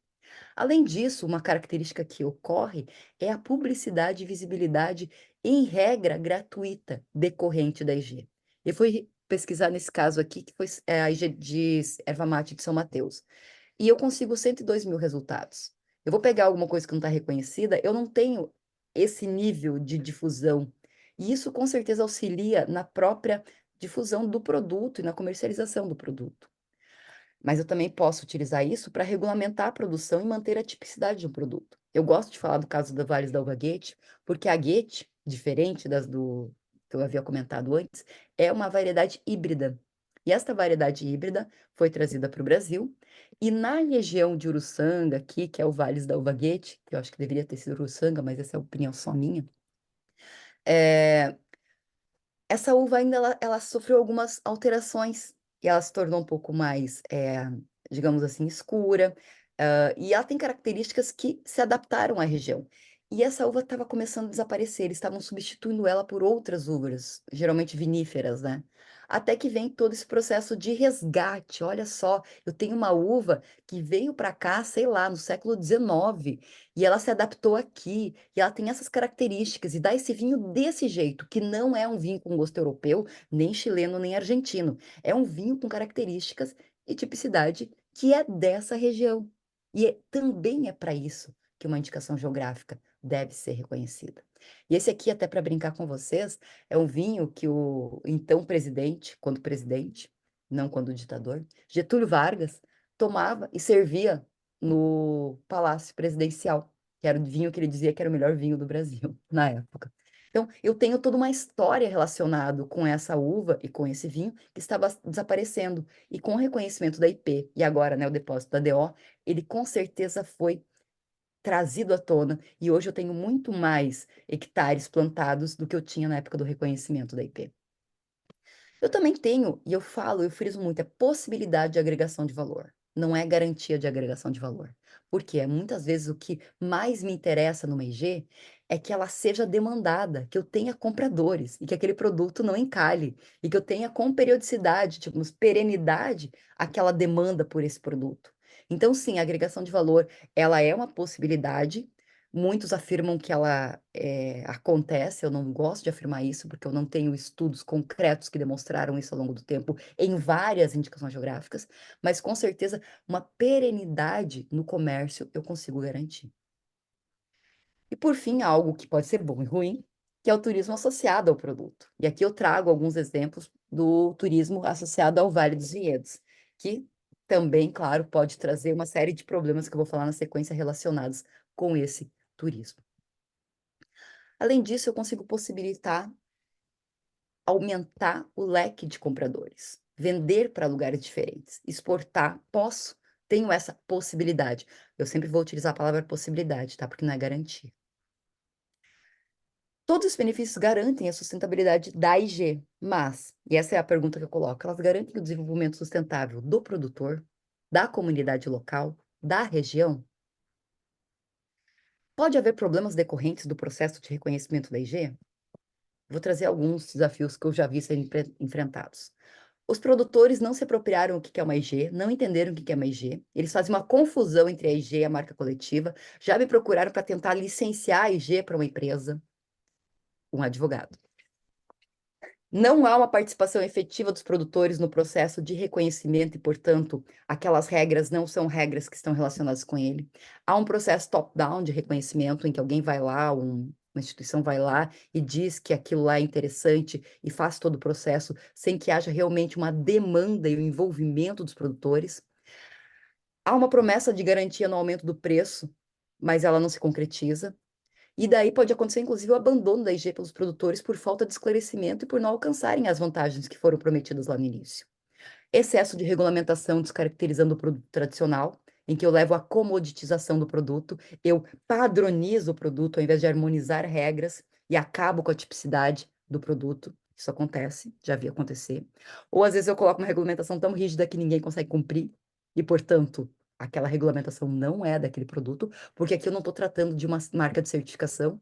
Além disso, uma característica que ocorre é a publicidade e visibilidade, em regra, gratuita, decorrente da IG. Eu fui pesquisar nesse caso aqui, que foi a IG de erva mate de São Mateus, e eu consigo 102 mil resultados. Eu vou pegar alguma coisa que não está reconhecida, eu não tenho esse nível de difusão. E isso, com certeza, auxilia na própria difusão do produto e na comercialização do produto. Mas eu também posso utilizar isso para regulamentar a produção e manter a tipicidade de um produto. Eu gosto de falar do caso da Vales da Uva Guete, porque a Guete, diferente das do que eu havia comentado antes, é uma variedade híbrida. E esta variedade híbrida foi trazida para o Brasil, e na região de Uruçanga, aqui, que é o Vales da Uva Guete, que eu acho que deveria ter sido Uruçanga, mas essa é a opinião só minha, é, Essa uva ainda ela sofreu algumas alterações e ela se tornou um pouco mais, digamos assim, escura, e ela tem características que se adaptaram à região. E essa uva estava começando a desaparecer, eles estavam substituindo ela por outras uvas, geralmente viníferas, né. Até que vem todo esse processo de resgate, olha só, eu tenho uma uva que veio para cá, sei lá, no século XIX, e ela se adaptou aqui, e ela tem essas características, e dá esse vinho desse jeito, que não é um vinho com gosto europeu, nem chileno, nem argentino. É um vinho com características e tipicidade que é dessa região. E também é para isso que uma indicação geográfica deve ser reconhecida. E esse aqui, até para brincar com vocês, é um vinho que o então presidente, quando presidente, não quando ditador, Getúlio Vargas, tomava e servia no Palácio Presidencial, que era o vinho que ele dizia que era o melhor vinho do Brasil na época. Então, eu tenho toda uma história relacionada com essa uva e com esse vinho que estava desaparecendo. E com o reconhecimento da IP e agora, né, o depósito da DO, ele com certeza foi trazido à tona e hoje eu tenho muito mais hectares plantados do que eu tinha na época do reconhecimento da IP. Eu também tenho, e eu falo, eu friso muito, é possibilidade de agregação de valor. Não é garantia de agregação de valor. Porque muitas vezes o que mais me interessa numa IG é que ela seja demandada, que eu tenha compradores e que aquele produto não encalhe e que eu tenha com periodicidade, tipo, perenidade, aquela demanda por esse produto. Então, sim, a agregação de valor, ela é uma possibilidade. Muitos afirmam que ela acontece, eu não gosto de afirmar isso, porque eu não tenho estudos concretos que demonstraram isso ao longo do tempo em várias indicações geográficas, mas com certeza uma perenidade no comércio eu consigo garantir. E por fim, algo que pode ser bom e ruim, que é o turismo associado ao produto. E aqui eu trago alguns exemplos do turismo associado ao Vale dos Vinhedos, que também, claro, pode trazer uma série de problemas que eu vou falar na sequência relacionados com esse turismo. Além disso, eu consigo possibilitar aumentar o leque de compradores, vender para lugares diferentes, exportar, posso, tenho essa possibilidade. Eu sempre vou utilizar a palavra possibilidade, tá? Porque não é garantia. Todos os benefícios garantem a sustentabilidade da IG, mas, e essa é a pergunta que eu coloco, elas garantem o desenvolvimento sustentável do produtor, da comunidade local, da região? Pode haver problemas decorrentes do processo de reconhecimento da IG? Vou trazer alguns desafios que eu já vi serem enfrentados. Os produtores não se apropriaram o que é uma IG, não entenderam o que é uma IG, eles fazem uma confusão entre a IG e a marca coletiva, já me procuraram para tentar licenciar a IG para uma empresa, um advogado. Não há uma participação efetiva dos produtores no processo de reconhecimento e, portanto, aquelas regras não são regras que estão relacionadas com ele. Há um processo top-down de reconhecimento em que alguém vai lá, uma instituição vai lá e diz que aquilo lá é interessante e faz todo o processo sem que haja realmente uma demanda e o envolvimento dos produtores. Há uma promessa de garantia no aumento do preço, mas ela não se concretiza. E daí pode acontecer, inclusive, o abandono da IG pelos produtores por falta de esclarecimento e por não alcançarem as vantagens que foram prometidas lá no início. Excesso de regulamentação descaracterizando o produto tradicional, em que eu levo à comoditização do produto, eu padronizo o produto ao invés de harmonizar regras e acabo com a tipicidade do produto. Isso acontece, já vi acontecer. Ou às vezes eu coloco uma regulamentação tão rígida que ninguém consegue cumprir e, portanto, aquela regulamentação não é daquele produto, porque aqui eu não estou tratando de uma marca de certificação,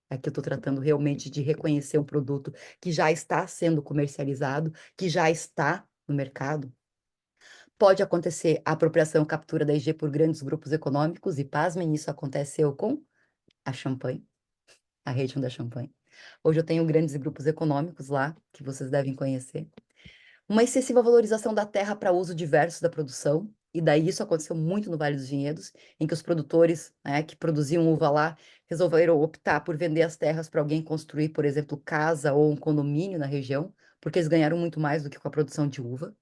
aqui eu estou tratando realmente de reconhecer um produto que já está sendo comercializado, que já está no mercado. Pode acontecer a apropriação e captura da IG por grandes grupos econômicos, e pasmem, isso aconteceu com a Champagne, a região da Champagne. Hoje eu tenho grandes grupos econômicos lá, que vocês devem conhecer. Uma excessiva valorização da terra para uso diverso da produção, e daí isso aconteceu muito no Vale dos Vinhedos, em que os produtores, né, que produziam uva lá, resolveram optar por vender as terras para alguém construir, por exemplo, casa ou um condomínio na região, porque eles ganharam muito mais do que com a produção de uva.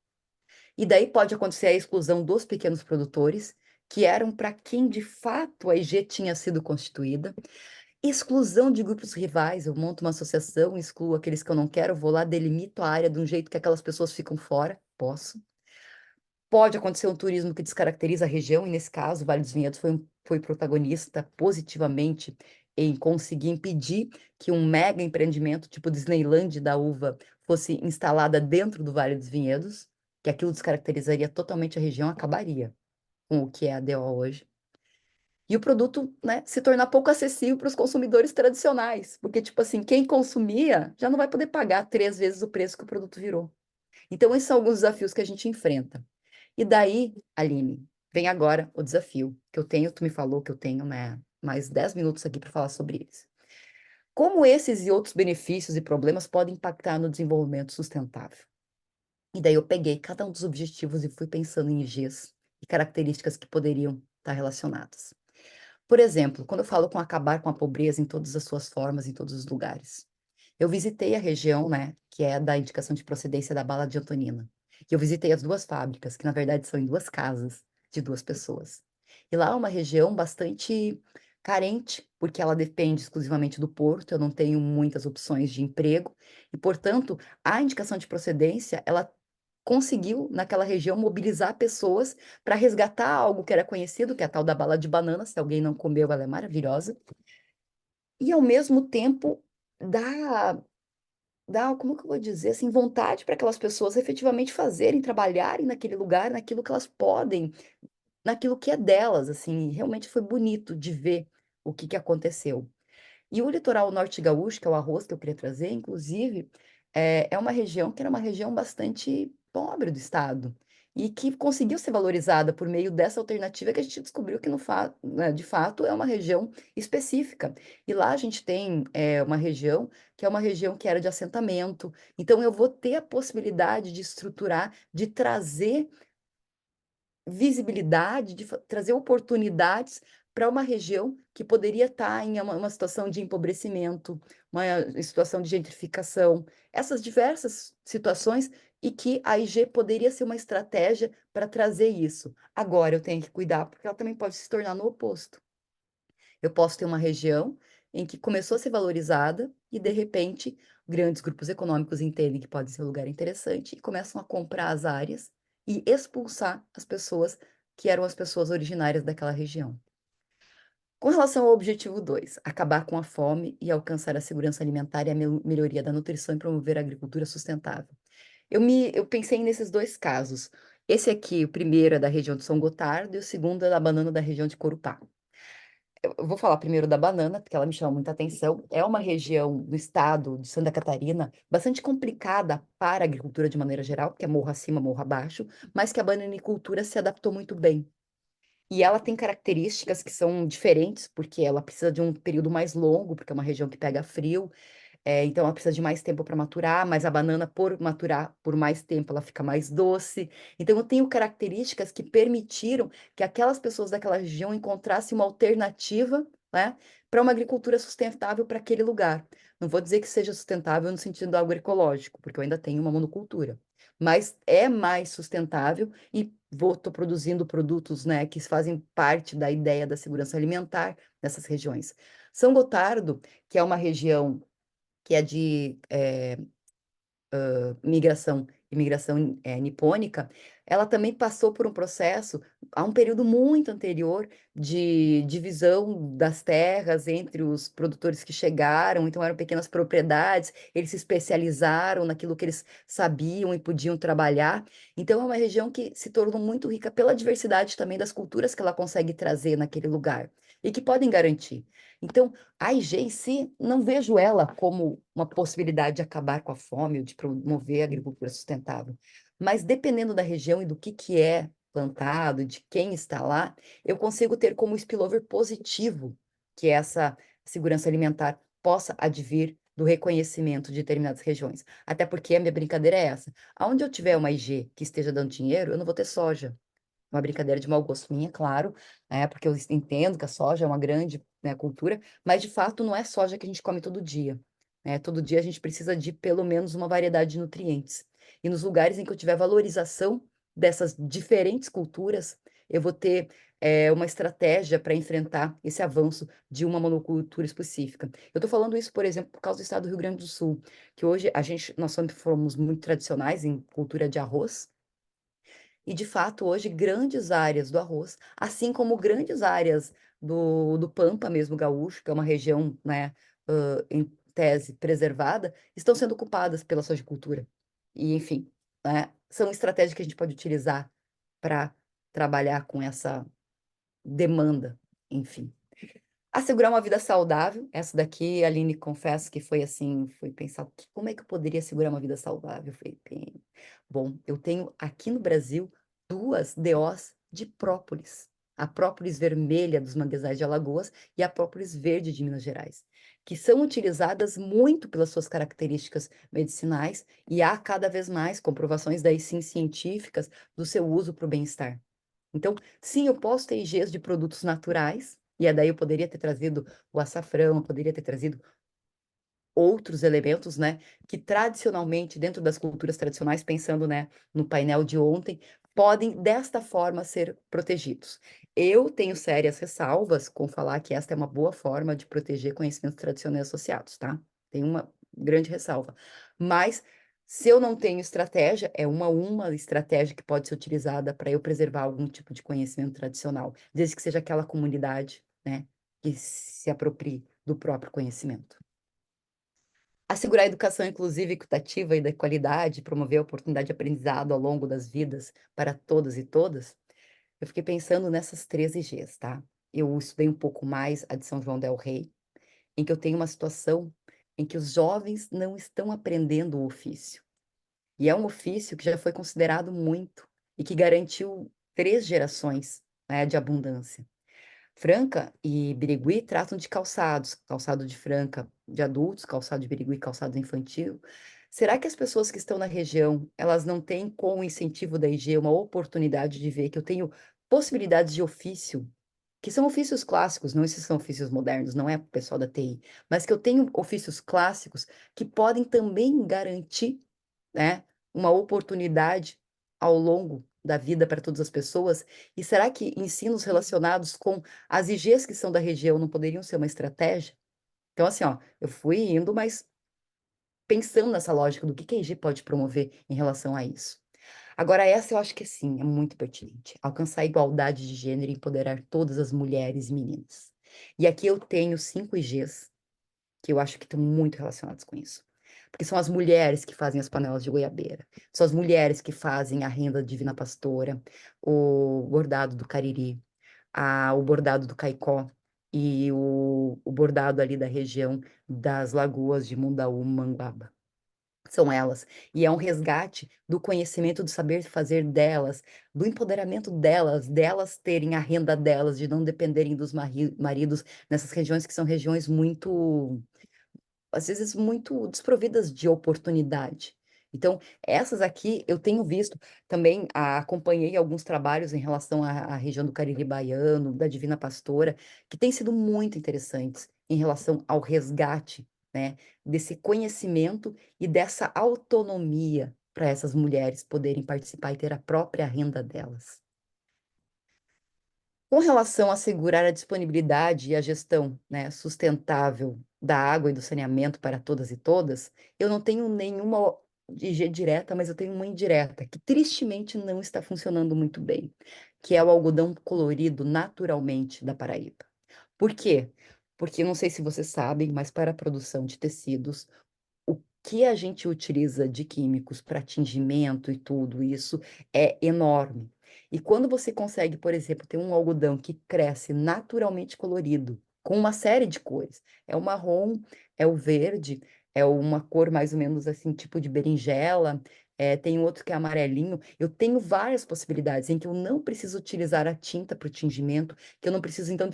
E daí pode acontecer a exclusão dos pequenos produtores, que eram para quem de fato a IG tinha sido constituída. Exclusão de grupos rivais, eu monto uma associação, excluo aqueles que eu não quero, vou lá, delimito a área de um jeito que aquelas pessoas ficam fora, posso. Pode acontecer um turismo que descaracteriza a região, e nesse caso, o Vale dos Vinhedos foi protagonista positivamente em conseguir impedir que um mega empreendimento tipo Disneyland da uva fosse instalada dentro do Vale dos Vinhedos, que aquilo descaracterizaria totalmente a região, acabaria com o que é a DO hoje. E o produto, né, se tornar pouco acessível para os consumidores tradicionais, porque, tipo assim, quem consumia já não vai poder pagar 3 vezes o preço que o produto virou. Então, esses são alguns desafios que a gente enfrenta. E daí, Aline, vem agora o desafio que eu tenho, tu me falou que eu tenho, né, mais 10 minutos aqui para falar sobre eles. Como esses e outros benefícios e problemas podem impactar no desenvolvimento sustentável? E daí eu peguei cada um dos objetivos e fui pensando em IGs e características que poderiam estar relacionadas. Por exemplo, quando eu falo com acabar com a pobreza em todas as suas formas, em todos os lugares. Eu visitei a região, né, que é da indicação de procedência da bala de Antonina. E eu visitei as duas fábricas, que na verdade são em duas casas de duas pessoas. E lá é uma região bastante carente, porque ela depende exclusivamente do porto, eu não tenho muitas opções de emprego, e, portanto, a indicação de procedência, ela conseguiu, naquela região, mobilizar pessoas para resgatar algo que era conhecido, que é a tal da bala de banana. Se alguém não comeu, ela é maravilhosa. E, ao mesmo tempo, dá, como que eu vou dizer, assim, vontade para aquelas pessoas efetivamente fazerem, trabalharem naquele lugar, naquilo que elas podem, naquilo que é delas, assim. Realmente foi bonito de ver o que aconteceu. E o litoral norte gaúcho, que é o arroz que eu queria trazer, inclusive, é uma região que era uma região bastante pobre do estado e que conseguiu ser valorizada por meio dessa alternativa que a gente descobriu que, né, de fato, é uma região específica. E lá a gente tem uma região que é uma região que era de assentamento. Então, eu vou ter a possibilidade de estruturar, de trazer visibilidade, de trazer oportunidades para uma região que poderia estar em uma situação de empobrecimento, uma situação de gentrificação, essas diversas situações e que a IG poderia ser uma estratégia para trazer isso. Agora eu tenho que cuidar, porque ela também pode se tornar no oposto. Eu posso ter uma região em que começou a ser valorizada e, de repente, grandes grupos econômicos entendem que pode ser um lugar interessante e começam a comprar as áreas e expulsar as pessoas que eram as pessoas originárias daquela região. Com relação ao objetivo 2, acabar com a fome e alcançar a segurança alimentar e a melhoria da nutrição e promover a agricultura sustentável. Eu pensei nesses dois casos. Esse aqui, o primeiro é da região de São Gotardo e o segundo é da banana da região de Corupá. Eu vou falar primeiro da banana, porque ela me chama muita atenção. É uma região do estado de Santa Catarina bastante complicada para a agricultura de maneira geral, porque é morro acima, morro abaixo, mas que a bananicultura se adaptou muito bem. E ela tem características que são diferentes, porque ela precisa de um período mais longo, porque é uma região que pega frio, então ela precisa de mais tempo para maturar, mas a banana, por maturar por mais tempo, ela fica mais doce. Então eu tenho características que permitiram que aquelas pessoas daquela região encontrassem uma alternativa, né, para uma agricultura sustentável para aquele lugar. Não vou dizer que seja sustentável no sentido agroecológico, porque eu ainda tenho uma monocultura, mas é mais sustentável e estou produzindo produtos, né, que fazem parte da ideia da segurança alimentar nessas regiões. São Gotardo, que é uma região que é de imigração nipônica, ela também passou por um processo, há um período muito anterior, de divisão das terras entre os produtores que chegaram, então eram pequenas propriedades, eles se especializaram naquilo que eles sabiam e podiam trabalhar. Então é uma região que se tornou muito rica pela diversidade também das culturas que ela consegue trazer naquele lugar e que podem garantir. Então, a IG em si, não vejo ela como uma possibilidade de acabar com a fome ou de promover a agricultura sustentável. Mas dependendo da região e do que é plantado, de quem está lá, eu consigo ter como spillover positivo que essa segurança alimentar possa advir do reconhecimento de determinadas regiões. Até porque a minha brincadeira é essa. Aonde eu tiver uma IG que esteja dando dinheiro, eu não vou ter soja. Uma brincadeira de mau gosto minha, claro, porque eu entendo que a soja é uma grande, né, cultura, mas de fato não é soja que a gente come todo dia, né? Todo dia a gente precisa de pelo menos uma variedade de nutrientes. E nos lugares em que eu tiver valorização dessas diferentes culturas, eu vou ter uma estratégia para enfrentar esse avanço de uma monocultura específica. Eu estou falando isso, por exemplo, por causa do estado do Rio Grande do Sul, que hoje nós sempre fomos muito tradicionais em cultura de arroz, e, de fato, hoje, grandes áreas do arroz, assim como grandes áreas do Pampa mesmo gaúcho, que é uma região, né, em tese preservada, estão sendo ocupadas pela sojicultura. E, enfim, né, são estratégias que a gente pode utilizar para trabalhar com essa demanda, enfim. Assegurar uma vida saudável, essa daqui, Aline, confesso que foi assim, foi pensar, como é que eu poderia assegurar uma vida saudável? Eu falei, bom, eu tenho aqui no Brasil 2 DOs de própolis. A própolis vermelha dos manguezais de Alagoas e a própolis verde de Minas Gerais, que são utilizadas muito pelas suas características medicinais e há cada vez mais comprovações daí sim científicas do seu uso para o bem-estar. Então, sim, eu posso ter IGs de produtos naturais, e daí eu poderia ter trazido o açafrão, eu poderia ter trazido outros elementos, né, que tradicionalmente, dentro das culturas tradicionais, pensando, né, no painel de ontem, podem desta forma ser protegidos. Eu tenho sérias ressalvas com falar que esta é uma boa forma de proteger conhecimentos tradicionais associados, tá? Tem uma grande ressalva. Mas se eu não tenho estratégia, é uma estratégia que pode ser utilizada para eu preservar algum tipo de conhecimento tradicional, desde que seja aquela comunidade, né, que se aproprie do próprio conhecimento. Assegurar a educação inclusiva e equitativa e da qualidade, promover a oportunidade de aprendizado ao longo das vidas para todas e todas, eu fiquei pensando nessas 13 Gs, tá? Eu estudei um pouco mais a de São João del Rei, em que eu tenho uma situação em que os jovens não estão aprendendo o ofício. E é um ofício que já foi considerado muito e que garantiu 3 gerações, né, de abundância. Franca e Birigui tratam de calçados, calçado de Franca de adultos, calçado de Birigui, calçado infantil. Será que as pessoas que estão na região, elas não têm, com o incentivo da IG, uma oportunidade de ver que eu tenho possibilidades de ofício, que são ofícios clássicos, não esses são ofícios modernos, não é o pessoal da TI, mas que eu tenho ofícios clássicos que podem também garantir, né, uma oportunidade ao longo da vida para todas as pessoas? E será que ensinos relacionados com as IGs que são da região não poderiam ser uma estratégia? Então, assim, ó, eu fui indo, mas pensando nessa lógica do que a IG pode promover em relação a isso. Agora, essa eu acho que sim, é muito pertinente. Alcançar a igualdade de gênero e empoderar todas as mulheres e meninas. E aqui eu tenho 5 IGs que eu acho que estão muito relacionados com isso. Porque são as mulheres que fazem as panelas de goiabeira, são as mulheres que fazem a renda divina pastora, o bordado do cariri, o bordado do caicó e o bordado ali da região das lagoas de Mundaú, Manguaba. São elas. E é um resgate do conhecimento, do saber fazer delas, do empoderamento delas, delas terem a renda delas, de não dependerem dos maridos nessas regiões que são regiões muito às vezes muito desprovidas de oportunidade. Então, essas aqui eu tenho visto também, acompanhei alguns trabalhos em relação à região do Cariri Baiano, da Divina Pastora, que têm sido muito interessantes em relação ao resgate, né, desse conhecimento e dessa autonomia para essas mulheres poderem participar e ter a própria renda delas. Com relação a assegurar a disponibilidade e a gestão, né, sustentável da água e do saneamento para todas e todas, eu não tenho nenhuma IG direta, mas eu tenho uma indireta, que tristemente não está funcionando muito bem, que é o algodão colorido naturalmente da Paraíba. Por quê? Porque não sei se vocês sabem, mas para a produção de tecidos, o que a gente utiliza de químicos para tingimento e tudo isso é enorme. E quando você consegue, por exemplo, ter um algodão que cresce naturalmente colorido, com uma série de cores, é o marrom, é o verde, é uma cor mais ou menos assim, tipo de berinjela, tem outro que é amarelinho. Eu tenho várias possibilidades em que eu não preciso utilizar a tinta para o tingimento, que eu não preciso, então,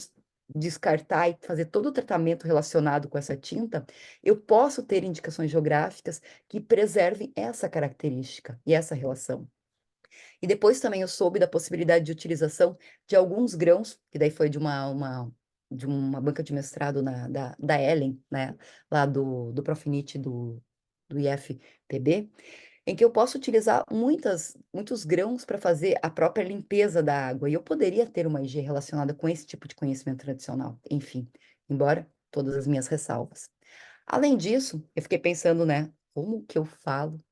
descartar e fazer todo o tratamento relacionado com essa tinta. Eu posso ter indicações geográficas que preservem essa característica e essa relação. E depois também eu soube da possibilidade de utilização de alguns grãos, que daí foi de uma banca de mestrado da Ellen, né, lá do Profinit do IFPB, em que eu posso utilizar muitos grãos para fazer a própria limpeza da água. E eu poderia ter uma IG relacionada com esse tipo de conhecimento tradicional. Enfim, embora todas as minhas ressalvas. Além disso, eu fiquei pensando, né, como que eu falo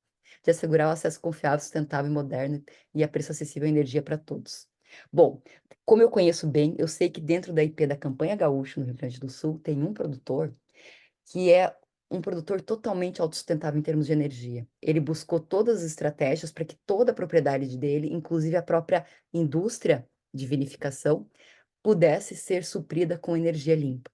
de assegurar o acesso confiável, sustentável e moderno e a preço acessível à energia para todos. Bom, como eu conheço bem, eu sei que dentro da IP da Campanha Gaúcha, no Rio Grande do Sul, tem um produtor que é um produtor totalmente autossustentável em termos de energia. Ele buscou todas as estratégias para que toda a propriedade dele, inclusive a própria indústria de vinificação, pudesse ser suprida com energia limpa.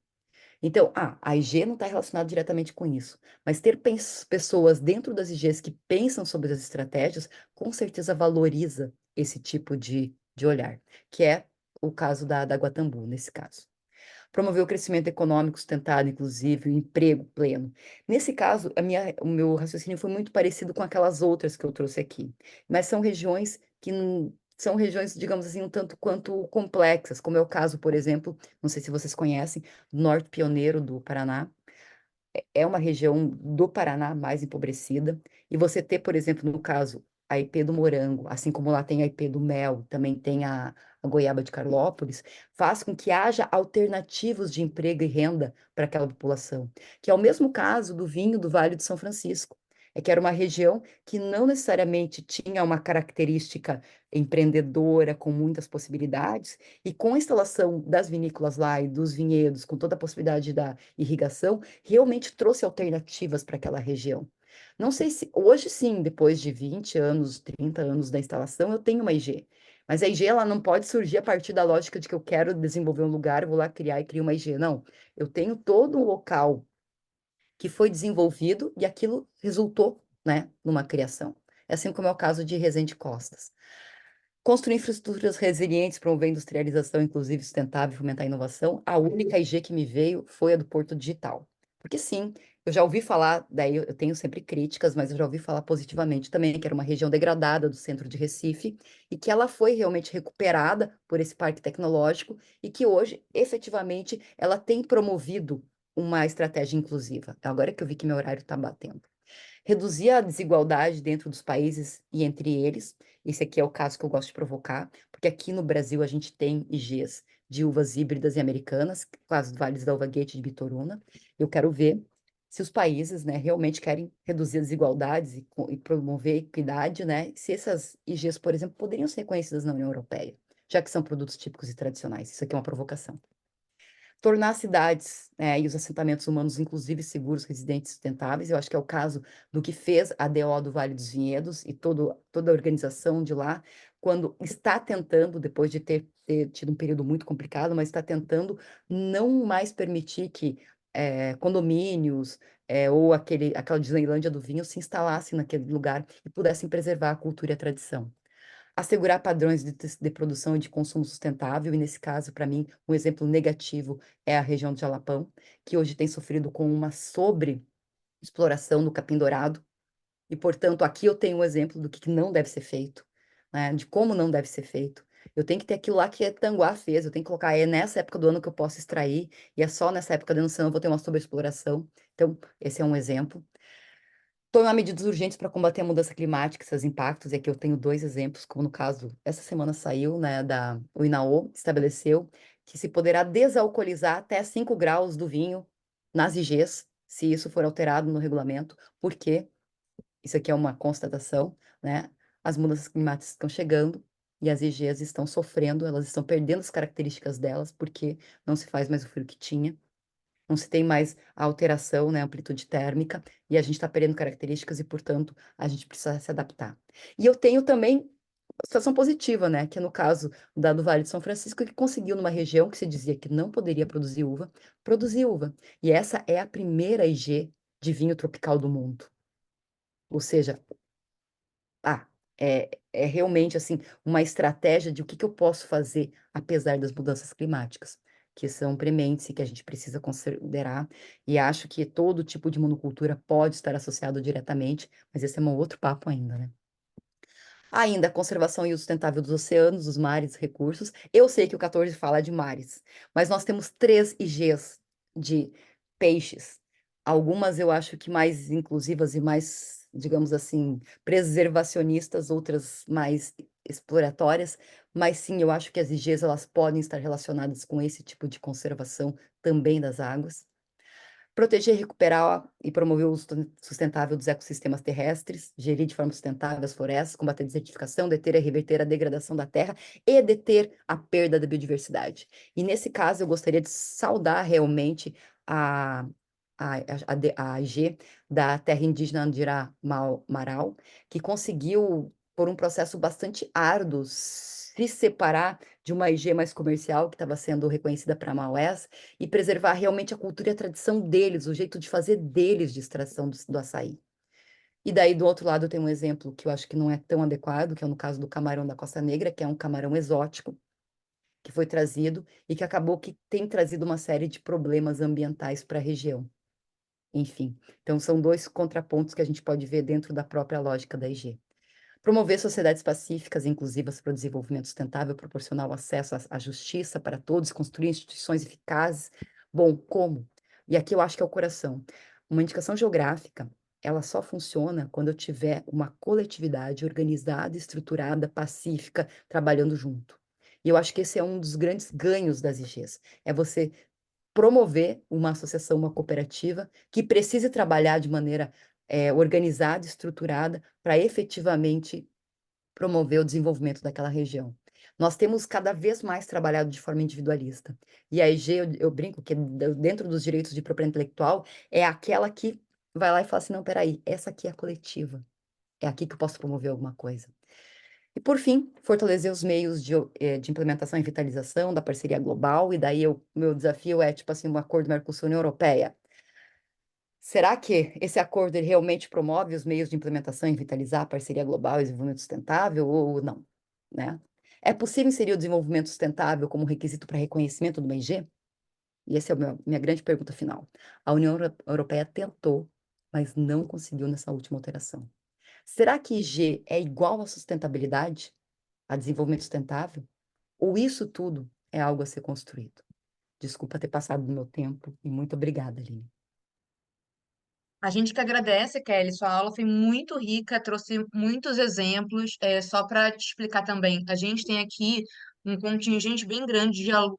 Então, a IG não está relacionada diretamente com isso, mas ter pessoas dentro das IGs que pensam sobre as estratégias, com certeza valoriza esse tipo de olhar, que é o caso da Guatambu, nesse caso. Promover o crescimento econômico sustentado, inclusive, o emprego pleno. Nesse caso, o meu raciocínio foi muito parecido com aquelas outras que eu trouxe aqui, mas são regiões que são regiões, digamos assim, um tanto quanto complexas, como é o caso, por exemplo, não sei se vocês conhecem, do Norte Pioneiro do Paraná. É uma região do Paraná mais empobrecida, e você ter, por exemplo, no caso, a IP do morango, assim como lá tem a IP do mel, também tem a goiaba de Carlópolis, faz com que haja alternativas de emprego e renda para aquela população, que é o mesmo caso do vinho do Vale do São Francisco. É que era uma região que não necessariamente tinha uma característica empreendedora com muitas possibilidades, e com a instalação das vinícolas lá e dos vinhedos, com toda a possibilidade da irrigação, realmente trouxe alternativas para aquela região. Não sei se hoje sim, depois de 20 anos, 30 anos da instalação, eu tenho uma IG. Mas a IG ela não pode surgir a partir da lógica de que eu quero desenvolver um lugar, vou lá criar e crio uma IG. Não. Eu tenho todo um local que foi desenvolvido e aquilo resultou, né, numa criação. É assim como é o caso de Resende Costas. Construir infraestruturas resilientes, promover industrialização, inclusive sustentável e fomentar a inovação. A única IG que me veio foi a do Porto Digital. Porque sim, eu já ouvi falar, daí eu tenho sempre críticas, mas eu já ouvi falar positivamente também, que era uma região degradada do centro de Recife e que ela foi realmente recuperada por esse parque tecnológico e que hoje, efetivamente, ela tem promovido uma estratégia inclusiva. Agora que eu vi que meu horário está batendo. Reduzir a desigualdade dentro dos países e entre eles. Esse aqui é o caso que eu gosto de provocar, porque aqui no Brasil a gente tem IGs de uvas híbridas e americanas, caso do Vales da Uva Gate de Bitoruna. Eu quero ver se os países, né, realmente querem reduzir as desigualdades e promover a equidade, né? Se essas IGs, por exemplo, poderiam ser reconhecidas na União Europeia, já que são produtos típicos e tradicionais. Isso aqui é uma provocação. Tornar as cidades, e os assentamentos humanos, inclusive seguros, residentes e sustentáveis. Eu acho que é o caso do que fez a DO do Vale dos Vinhedos e toda a organização de lá, quando está tentando, depois de ter tido um período muito complicado, mas está tentando não mais permitir que condomínios ou aquela Disneylândia do vinho se instalassem naquele lugar e pudessem preservar a cultura e a tradição. Assegurar padrões de produção e de consumo sustentável, e nesse caso, para mim, um exemplo negativo é a região de Jalapão, que hoje tem sofrido com uma sobreexploração do capim-dourado, e, portanto, aqui eu tenho um exemplo do que não deve ser feito, né, de como não deve ser feito. Eu tenho que ter aquilo lá que Tanguá fez, eu tenho que colocar, é nessa época do ano que eu posso extrair, e é só nessa época do ano, senão eu vou ter uma sobreexploração. Então, esse é um exemplo. Tomar medidas urgentes para combater a mudança climática, seus impactos, e aqui eu tenho dois exemplos, como no caso, essa semana saiu, né, o INAO estabeleceu que se poderá desalcoolizar até 5 graus do vinho nas IGs, se isso for alterado no regulamento, porque isso aqui é uma constatação, né, as mudanças climáticas estão chegando e as IGs estão sofrendo, elas estão perdendo as características delas, porque não se faz mais o frio que tinha, não se tem mais a alteração, né, amplitude térmica, e a gente está perdendo características e, portanto, a gente precisa se adaptar. E eu tenho também a situação positiva, né, que é no caso do Vale de São Francisco, que conseguiu numa região que se dizia que não poderia produzir uva, produzir uva. E essa é a primeira IG de vinho tropical do mundo. Ou seja, é realmente assim uma estratégia de o que eu posso fazer apesar das mudanças climáticas, que são prementes e que a gente precisa considerar. E acho que todo tipo de monocultura pode estar associado diretamente, mas esse é um outro papo ainda, né? Ainda a conservação e uso sustentável dos oceanos, dos mares, recursos. Eu sei que o 14 fala de mares, mas nós temos 3 IGs de peixes. Algumas eu acho que mais inclusivas e mais, digamos assim, preservacionistas, outras mais exploratórias, mas sim, eu acho que as IGs elas podem estar relacionadas com esse tipo de conservação também das águas. Proteger, recuperar e promover o uso sustentável dos ecossistemas terrestres, gerir de forma sustentável as florestas, combater a desertificação, deter e reverter a degradação da terra e deter a perda da biodiversidade. E nesse caso, eu gostaria de saudar realmente a, a AG da terra indígena Andirá Marau, que conseguiu, por um processo bastante árduo, se separar de uma IG mais comercial, que estava sendo reconhecida para a Maués, e preservar realmente a cultura e a tradição deles, o jeito de fazer deles de extração do açaí. E daí, do outro lado, tem um exemplo que eu acho que não é tão adequado, que é no caso do camarão da Costa Negra, que é um camarão exótico, que foi trazido e que acabou que tem trazido uma série de problemas ambientais para a região. Enfim, então são dois contrapontos que a gente pode ver dentro da própria lógica da IG. Promover sociedades pacíficas e inclusivas para o desenvolvimento sustentável, proporcionar o acesso à justiça para todos, construir instituições eficazes. Bom, como? E aqui eu acho que é o coração. Uma indicação geográfica, ela só funciona quando eu tiver uma coletividade organizada, estruturada, pacífica, trabalhando junto. E eu acho que esse é um dos grandes ganhos das IGs, é você promover uma associação, uma cooperativa que precise trabalhar de maneira organizada, estruturada, para efetivamente promover o desenvolvimento daquela região. Nós temos cada vez mais trabalhado de forma individualista. E a EG, eu brinco que dentro dos direitos de propriedade intelectual, é aquela que vai lá e fala assim, não, peraí, essa aqui é a coletiva. É aqui que eu posso promover alguma coisa. E, por fim, fortalecer os meios de implementação e vitalização da parceria global, e daí o meu desafio é, tipo assim, um acordo Mercosul-União Europeia. Será que esse acordo ele realmente promove os meios de implementação e vitalizar a parceria global e desenvolvimento sustentável ou não, né? É possível inserir o desenvolvimento sustentável como requisito para reconhecimento do IG? E essa é a minha grande pergunta final. A União Europeia tentou, mas não conseguiu nessa última alteração. Será que IG é igual à sustentabilidade, a desenvolvimento sustentável? Ou isso tudo é algo a ser construído? Desculpa ter passado do meu tempo e muito obrigada, Aline. A gente que agradece, Kelly, sua aula foi muito rica, trouxe muitos exemplos. Só para te explicar também, a gente tem aqui um contingente bem grande de alunos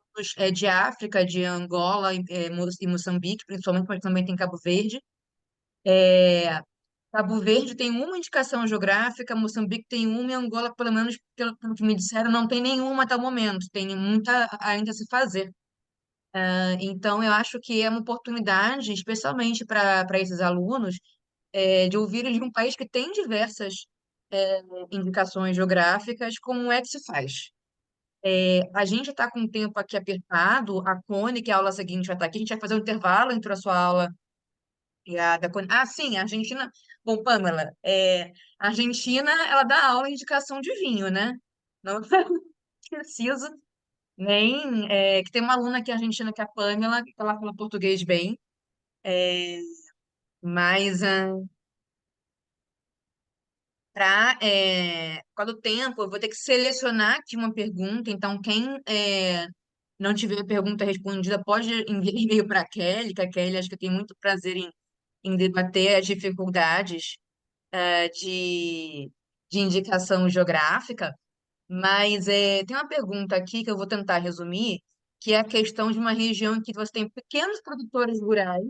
de África, de Angola e Moçambique, principalmente, mas também tem Cabo Verde. É, Cabo Verde tem uma indicação geográfica, Moçambique tem uma e Angola, pelo menos pelo que me disseram, não tem nenhuma até o momento. Tem muita ainda a se fazer. Então, eu acho que é uma oportunidade, especialmente para esses alunos, de ouvirem de um país que tem diversas indicações geográficas, como é que se faz. A gente está com o tempo aqui apertado, a Cone, que é a aula seguinte vai estar aqui, a gente vai fazer um intervalo entre a sua aula e a da Cone. Ah, sim, a Argentina. Bom, Pamela, a Argentina, ela dá aula em indicação de vinho, né? Não preciso nem. Que tem uma aluna aqui argentina, que é a Pamela, que ela fala português bem, mas. Por causa do tempo, eu vou ter que selecionar aqui uma pergunta. Então, quem não tiver a pergunta respondida, pode enviar e-mail para a Kelly, que a Kelly acho que tem muito prazer em debater as dificuldades de indicação geográfica. Mas tem uma pergunta aqui que eu vou tentar resumir, que é a questão de uma região em que você tem pequenos produtores rurais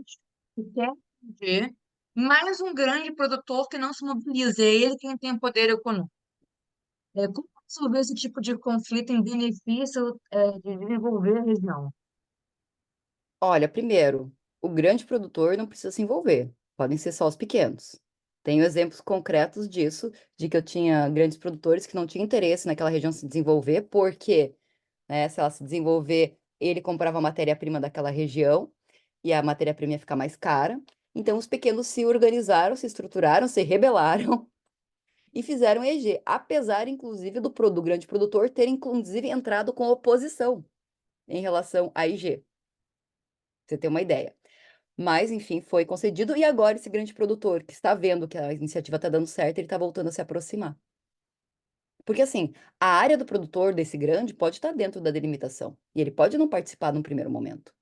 que querem viver, mais um grande produtor que não se mobiliza, é ele quem tem poder econômico. Como resolver esse tipo de conflito em benefício de desenvolver a região? Olha, primeiro, o grande produtor não precisa se envolver, podem ser só os pequenos. Tenho exemplos concretos disso, de que eu tinha grandes produtores que não tinham interesse naquela região se desenvolver, porque, né, se ela se desenvolver, ele comprava a matéria-prima daquela região e a matéria-prima ia ficar mais cara. Então, os pequenos se organizaram, se estruturaram, se rebelaram e fizeram EG, apesar, inclusive, do grande produtor ter, inclusive, entrado com oposição em relação à IG. Você tem uma ideia. Mas, enfim, foi concedido. E agora esse grande produtor, que está vendo que a iniciativa está dando certo, ele está voltando a se aproximar. Porque, assim, a área do produtor desse grande pode estar dentro da delimitação. E ele pode não participar num primeiro momento.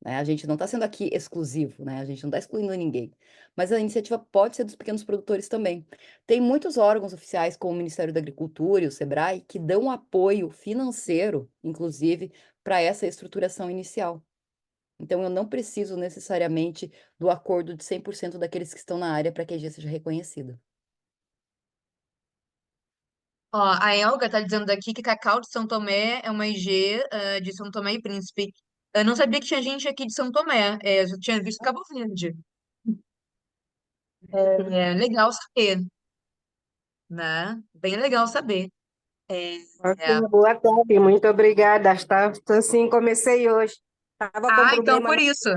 Né? A gente não está sendo aqui exclusivo, né? A gente não está excluindo ninguém. Mas a iniciativa pode ser dos pequenos produtores também. Tem muitos órgãos oficiais, como o Ministério da Agricultura e o SEBRAE, que dão apoio financeiro, inclusive, para essa estruturação inicial. Então, eu não preciso necessariamente do acordo de 100% daqueles que estão na área para que a IG seja reconhecida. Ó, a Elga tá dizendo aqui que Cacau de São Tomé é uma IG de São Tomé e Príncipe. Eu não sabia que tinha gente aqui de São Tomé. Eu já tinha visto Cabo Verde. É legal saber, né? Bem legal saber. É, é. Ok, boa tarde, muito obrigada. Sim, comecei hoje. Estava com Ah, então problema, por mas isso.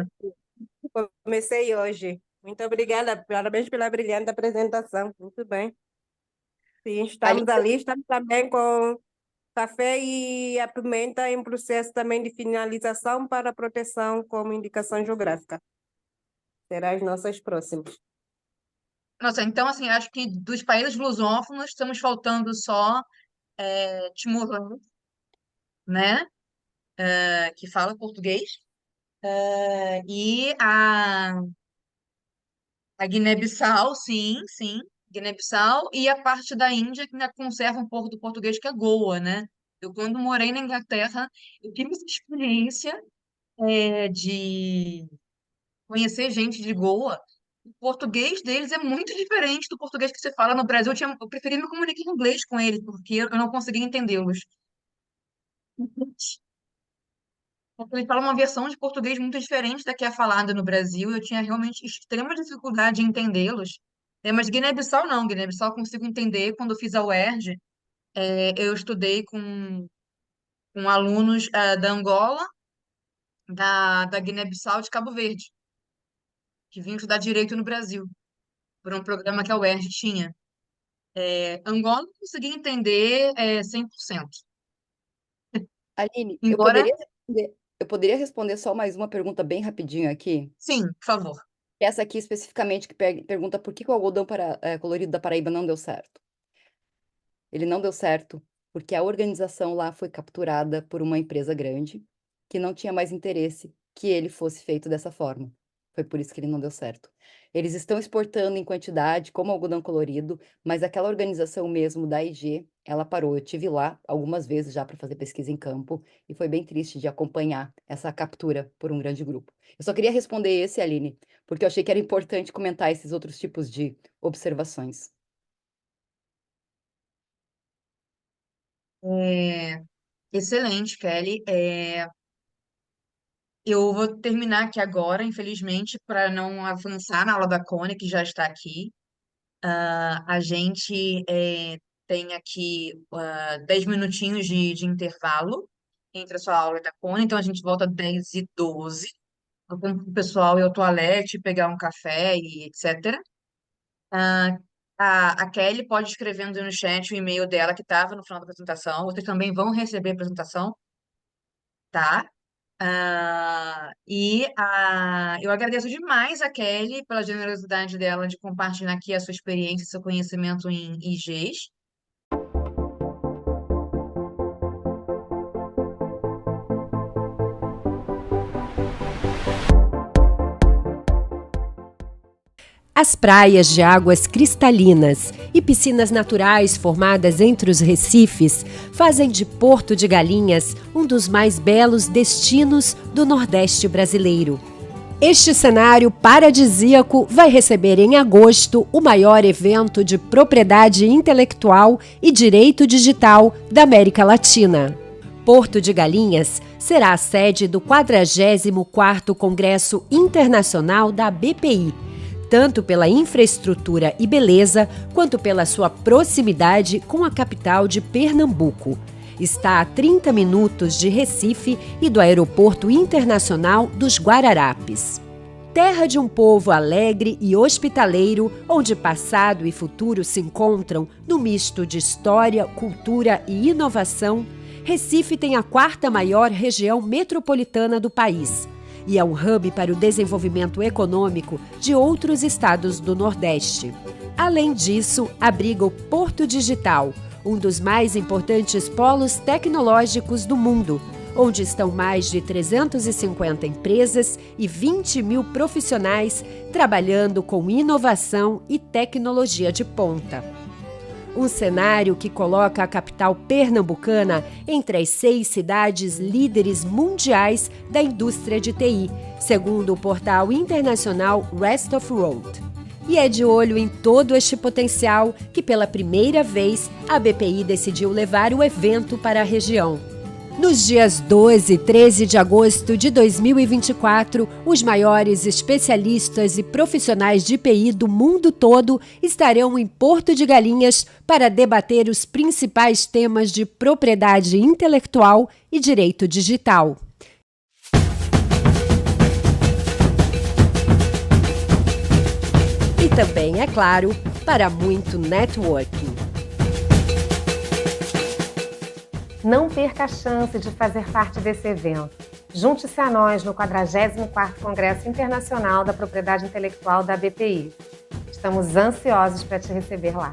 comecei hoje. Muito obrigada, parabéns pela brilhante apresentação. Muito bem. Sim, estamos Ali, ali, estamos também com café e a pimenta em processo também de finalização para proteção como indicação geográfica. Será as nossas próximas. Nossa, então assim, acho que dos países lusófonos estamos faltando só Timor-Leste, né? Que fala português. E a Guiné-Bissau, sim, sim. Guiné-Bissau e a parte da Índia que ainda conserva um pouco do português, que é Goa, né? Eu, quando morei na Inglaterra, eu tive essa experiência de conhecer gente de Goa. O português deles é muito diferente do português que você fala no Brasil. Eu preferia me comunicar em inglês com eles, porque eu não conseguia entendê-los. Porque eles falam uma versão de português muito diferente da que é falada no Brasil. Eu tinha realmente extrema dificuldade em entendê-los. Mas Guiné-Bissau não. Guiné-Bissau eu consigo entender. Quando eu fiz a UERJ, eu estudei com alunos da Angola, da Guiné-Bissau e de Cabo Verde, que vinham estudar direito no Brasil, por um programa que a UERJ tinha. Angola eu consegui entender 100%. Aline, Embora, eu poderia responder só mais uma pergunta bem rapidinho aqui? sim, por favor. Essa aqui especificamente que pergunta por que que o algodão colorido da Paraíba não deu certo. Ele não deu certo porque a organização lá foi capturada por uma empresa grande que não tinha mais interesse que ele fosse feito dessa forma. Foi por isso que ele não deu certo. Eles estão exportando em quantidade como algodão colorido, mas aquela organização mesmo da IG, ela parou. Eu tive lá algumas vezes já para fazer pesquisa em campo e foi bem triste de acompanhar essa captura por um grande grupo. Eu só queria responder esse, Aline, porque eu achei que era importante comentar esses outros tipos de observações. É, excelente, Kelly. Eu vou terminar aqui agora, infelizmente, para não avançar na aula da Cone, que já está aqui. A gente tem aqui 10 minutinhos de intervalo entre a sua aula e da Cone, então a gente volta 10h12. Eu vou pro pessoal ir ao toalete, pegar um café e etc. Ah, a Kelly pode ir escrevendo no chat o e-mail dela que estava no final da apresentação. Vocês também vão receber a apresentação, tá? Eu agradeço demais a Kelly pela generosidade dela de compartilhar aqui a sua experiência, seu conhecimento em IGs. As praias de águas cristalinas e piscinas naturais formadas entre os recifes fazem de Porto de Galinhas um dos mais belos destinos do Nordeste brasileiro. Este cenário paradisíaco vai receber em agosto o maior evento de propriedade intelectual e direito digital da América Latina. Porto de Galinhas será a sede do 44º Congresso Internacional da BPI, tanto pela infraestrutura e beleza, quanto pela sua proximidade com a capital de Pernambuco. Está a 30 minutos de Recife e do Aeroporto Internacional dos Guararapes. Terra de um povo alegre e hospitaleiro, onde passado e futuro se encontram no misto de história, cultura e inovação, Recife tem a 4ª maior região metropolitana do país e é um hub para o desenvolvimento econômico de outros estados do Nordeste. Além disso, abriga o Porto Digital, um dos mais importantes polos tecnológicos do mundo, onde estão mais de 350 empresas e 20 mil profissionais trabalhando com inovação e tecnologia de ponta. Um cenário que coloca a capital pernambucana entre as 6 cidades líderes mundiais da indústria de TI, segundo o portal internacional Rest of World. E é de olho em todo este potencial que, pela primeira vez, a BPI decidiu levar o evento para a região. Nos dias 12 e 13 de agosto de 2024, os maiores especialistas e profissionais de IPI do mundo todo estarão em Porto de Galinhas para debater os principais temas de propriedade intelectual e direito digital. E também, é claro, para muito networking. Não perca a chance de fazer parte desse evento. Junte-se a nós no 44º Congresso Internacional da Propriedade Intelectual da BPI. Estamos ansiosos para te receber lá.